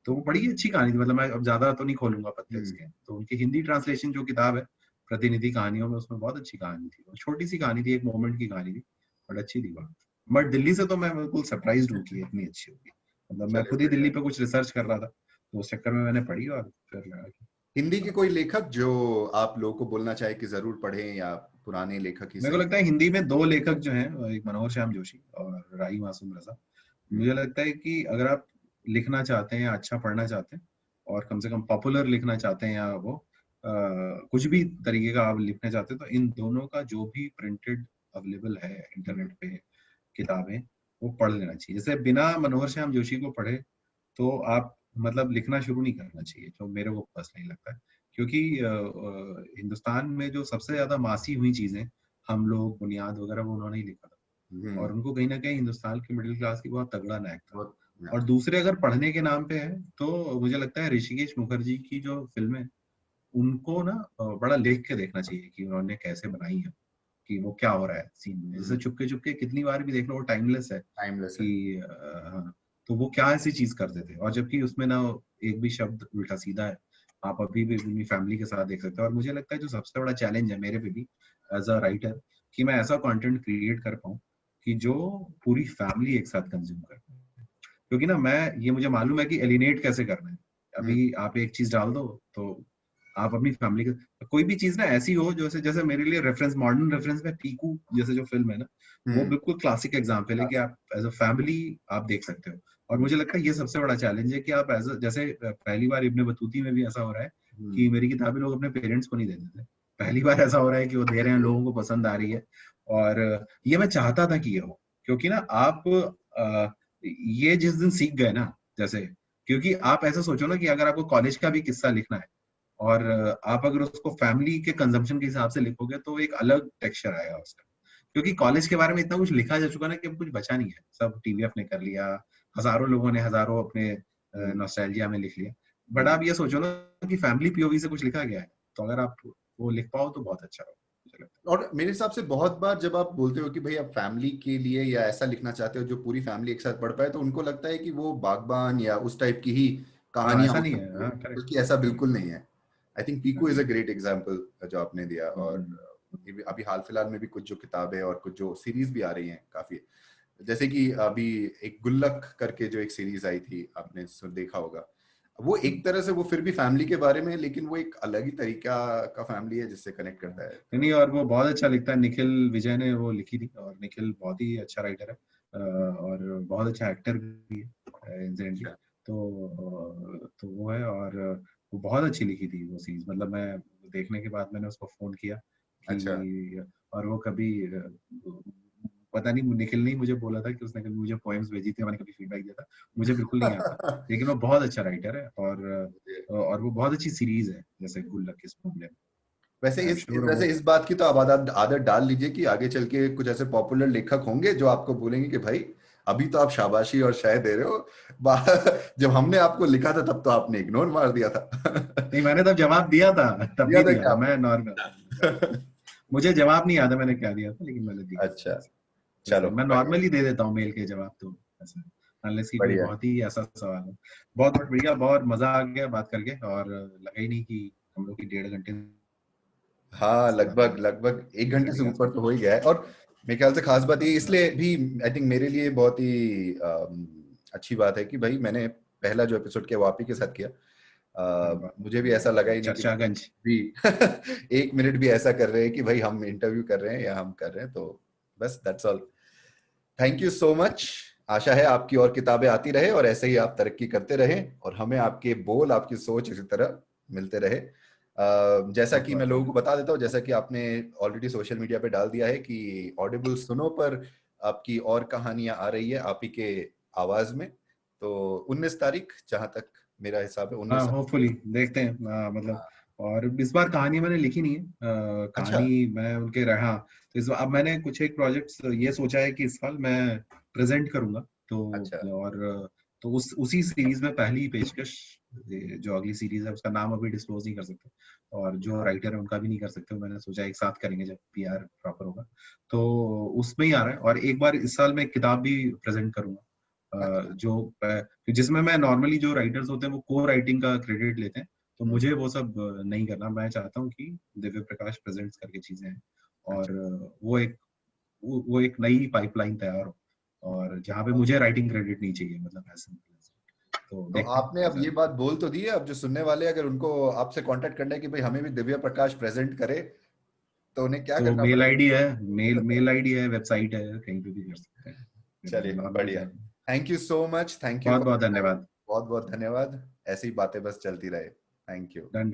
तो वो बड़ी अच्छी कहानी थी, मतलब मैं अब ज्यादा तो नहीं खोलूंगा पत्ते उसके। तो उनकी हिंदी ट्रांसलेशन जो किताब है प्रतिनिधि कहानियों में, उसमें बहुत अच्छी कहानी थी, और छोटी सी कहानी थी, एक मोमेंट की कहानी थी, बट अच्छी थी बहुत। बट दिल्ली से तो मैं बिल्कुल सरप्राइज हूँ कि इतनी अच्छी होगी। मतलब मैं चलिए खुद ही बढ़िया। दिल्ली पे कुछ रिसर्च कर रहा था, तो उस चक्कर में मैंने पढ़ी, और फिर लगा कि हिंदी के कोई लेखक जो आप लोगों को बोलना चाहे कि जरूर पढ़ें, या पुराने लेखक ही मेरे को सही? लगता है हिंदी में 2 लेखक जो हैं, एक मनोहर श्याम जोशी और राही मासूम रजा। मुझे लगता है कि अगर आप लिखना चाहते हैं या अच्छा पढ़ना चाहते हैं, और कम से कम पॉपुलर लिखना चाहते हैं, या वो कुछ भी तरीके का आप लिखना चाहते हैं, तो इन दोनों का जो भी प्रिंटेड अवेलेबल है इंटरनेट पे किताबें, वो पढ़ लेना चाहिए। जैसे बिना मनोहर श्याम जोशी को पढ़े तो आप मतलब लिखना शुरू नहीं करना चाहिए, जो मेरे को पर्सनली लगता है। क्योंकि हिंदुस्तान में जो सबसे ज्यादा मासी हुई चीजें, हम लोग, बुनियाद वगैरह, वो उन्होंने ही लिखा था, और उनको कहीं ना कहीं हिंदुस्तान की मिडिल क्लास की बहुत तगड़ा नैक था। बहुत। और दूसरे अगर पढ़ने के नाम पे है, तो मुझे लगता है ऋषिकेश मुखर्जी की जो फिल्में, उनको ना बड़ा लिख के देखना चाहिए कि उन्होंने कैसे बनाई है, कि वो क्या हो रहा है सीन में। जैसे चुपके चुपके कितनी बार भी देख लो, वो टाइमलेस है टाइमलेस है। कि हाँ, तो वो क्या ऐसी चीज करते थे, और जबकि उसमें ना एक भी शब्द उल्टा सीधा है। आप अभी भी अपनी फैमिली के साथ देख सकते हो। और मुझे लगता है जो सबसे बड़ा चैलेंज है मेरे पे भी एज अ राइटर, कि मैं ऐसा कंटेंट क्रिएट कर पाऊँ कि जो पूरी फैमिली एक साथ कंज्यूम कर पाए। क्योंकि ना मैं, ये मुझे मालूम है कि एलिनेट कैसे करना है। अभी आप एक चीज डाल दो, तो आप अपनी फैमिली के कोई भी चीज ना ऐसी हो, जैसे जैसे मेरे लिए रेफरेंस, मॉडर्न रेफरेंस में पीकू जैसे जो फिल्म है ना, वो बिल्कुल क्लासिक एग्जाम्पल है कि आप एज अ फैमिली आप देख सकते हो। और मुझे लगता है ये सबसे बड़ा चैलेंज है कि आप एज जैसे पहली बार इब्ने बतूती में भी ऐसा हो रहा है कि मेरी किताबें लोग अपने पेरेंट्स को नहीं दे देते। पहली बार ऐसा हो रहा है कि वो दे रहे हैं, लोगों को पसंद आ रही है। और ये मैं चाहता था कि ये हो, क्योंकि ना आप ये जिस दिन सीख गए ना, जैसे, क्योंकि आप ऐसा सोचो ना कि अगर आपको कॉलेज का भी किस्सा लिखना है, और आप अगर उसको फैमिली के कंजम्पशन के हिसाब से लिखोगे, तो एक अलग टेक्सचर आएगा उसका। क्योंकि कॉलेज के बारे में इतना कुछ लिखा जा चुका ना कि अब कुछ बचा नहीं है, सब टीवीएफ ने कर लिया, हजारों लोगों ने हजारों अपने नॉस्टैल्जिया में लिख लिया। बट आप ये सोचो ना कि फैमिली पीओवी से कुछ लिखा गया है, तो अगर आप वो लिख पाओ तो बहुत अच्छा होगा, मुझे लगता और मेरे हिसाब से बहुत बार जब आप बोलते हो कि भाई आप फैमिली के लिए या ऐसा लिखना चाहते हो जो पूरी फैमिली एक साथ पढ़ पाए, तो उनको लगता है कि वो बागबान या उस टाइप की ही है। हाँ, कहानियां ऐसा हो नहीं है। सकती है, हाँ, करेक्ट। बल्कि ऐसा बिल्कुल नहीं है। I think Piku is a great example जो आपने दिया। और हम्म। अभी हाल फिलहाल में भी कुछ जो किताबें और कुछ जो सीरीज भी आ रही हैं काफी, जैसे कि अभी एक गुल्लक करके जो एक सीरीज आई थी, आपने देखा होगा। वो एक तरह से वो फिर भी फैमिली के बारे में है, लेकिन वो एक अलग ही तरीका का फैमिली है जिससे कनेक्ट करता है। नहीं, और वो बहुत अच्छा लिखता है, निखिल विजय ने वो लिखी थी, और निखिल बहुत ही अच्छा राइटर है, और बहुत अच्छा एक्टर भी है इंसिडेंटली। अच्छा। तो वो है, और वो बहुत अच्छी लिखी थी वो सीरीज। मतलब मैं देखने के बाद मैंने उसको फोन किया अच्छा। कि, और वो कभी पता नहीं, निखिल ने ही मुझे बोला था कि उसने कभी मुझे पोएम्स भेजी थी, मैंने कभी फीडबैक दिया था, मुझे बिल्कुल नहीं आता। लेकिन वो बहुत अच्छा राइटर है, और वो बहुत अच्छी सीरीज है, जैसे गुल्लक इस मामले में। वैसे आई एम इस श्योर वैसे वो। इस बात की तो आप आदत आदत डाल लीजिए कि आगे चल के कुछ ऐसे पॉपुलर लेखक होंगे जो आपको बोलेंगे कि भाई अभी तो आप शाबाशी और शय दे रहे हो, जब हमने आपको लिखा था तब तो आपने इग्नोर मार दिया था। नहीं, मैंने तब जवाब दिया था, तब दिया भी था दिया क्या था, मैं नॉर्मल। आपने? मुझे जवाब नहीं याद है मैंने क्या दिया था, लेकिन मैंने दिया अच्छा, था। चलो मैं बढ़िया नॉर्मली दे देता हूँ मेल के जवाब, तो ऐसा अनलेस की कोई बढ़िया। बहुत ही ऐसा सवाल हो। बहुत बहुत बढ़िया, बहुत मजा आ गया बात करके, और लगा ही नहीं कि हम लोग की 1.5 घंटे हाँ, से बात लगभग होगी। लगभग 1 घंटे से चलेगा ऊपर इसमें। तो हो ही गया है। और मेरे ख्याल से खास बात ये इसलिए भी आई थिंक मेरे लिए बहुत ही अच्छी बात है कि भाई मैंने पहला जो एपिसोड किया वो आप ही के साथ किया। मुझे भी ऐसा लगा ही नहीं कि चर्चागंज। भी 1 मिनट भी ऐसा कर रहे हैं कि भाई हम इंटरव्यू कर रहे हैं या हम कर रहे हैं, तो बस that's all. Thank you so much. आशा है आपकी और किताबें आती रहे और ऐसे ही आप तरक्की करते रहें और हमें आपके बोल, आपकी सोच इसी तरह मिलते रहे। जैसा बहुत कि बहुत मैं लोगों को धन्यवाद। बता देता हूँ, जैसा कि आपने ऑलरेडी सोशल मीडिया पे डाल दिया है कि ऑडिबल सुनो पर आपकी और कहानियां आ रही है आप ही के आवाज में। तो 19 तारीख, जहां तक मेरा हिसाब है, हाँ, 19। होपफुली देखते हैं, मतलब। और इस बार कहानी मैंने लिखी नहीं है, अच्छा। कहानी मैं उनके रहा। तो इस अब मैंने कुछ एक प्रोजेक्ट्स ये सोचा है कि इस साल मैं प्रेजेंट करूंगा, तो अच्छा। और तो उसी सीरीज में पहली पेशकश, ये जो अगली सीरीज है उसका नाम अभी डिस्क्लोज नहीं कर सकते, और जो राइटर है उनका भी नहीं कर सकते। मैंने सोचा एक साथ करेंगे जब पीआर प्रॉपर होगा, तो उसमें ही आ रहा है। और एक बार इस साल मैं एक किताब भी प्रेजेंट करूंगा, अच्छा। जो जिसमें मैं नॉर्मली जो राइटर्स होते हैं वो को राइटिंग का क्रेडिट लेते हैं, तो हम्म, मुझे वो सब नहीं करना। मैं चाहता हूँ कि दिव्य प्रकाश प्रेजेंट्स करके चीजें हैं, और अच्छा। वो एक नई पाइपलाइन तैयार हो, और जहाँ पे मुझे राइटिंग क्रेडिट नहीं चाहिए, मतलब ऐसे। तो तो देखते हैं आपने अब कैसा ये है। बात बोल तो दी है, अब जो सुनने वाले हैं, अगर उनको आपसे कांटेक्ट करना है कि भाई हमें भी दिव्य प्रकाश प्रेजेंट करे, तो उन्हें क्या तो करना मेल पड़ेगा? आईडी है, मेल आईडी है, वेबसाइट है, कहीं पे भी कर सकते हैं चलिए नॉर्मली बढ़िया। जो। Thank you so much, thank you बहुत फॉर बहुत द टाइम। धन्यवाद। बहुत बहुत धन्यवाद। ऐसी बातें बस चलती रहे। Thank you. डन।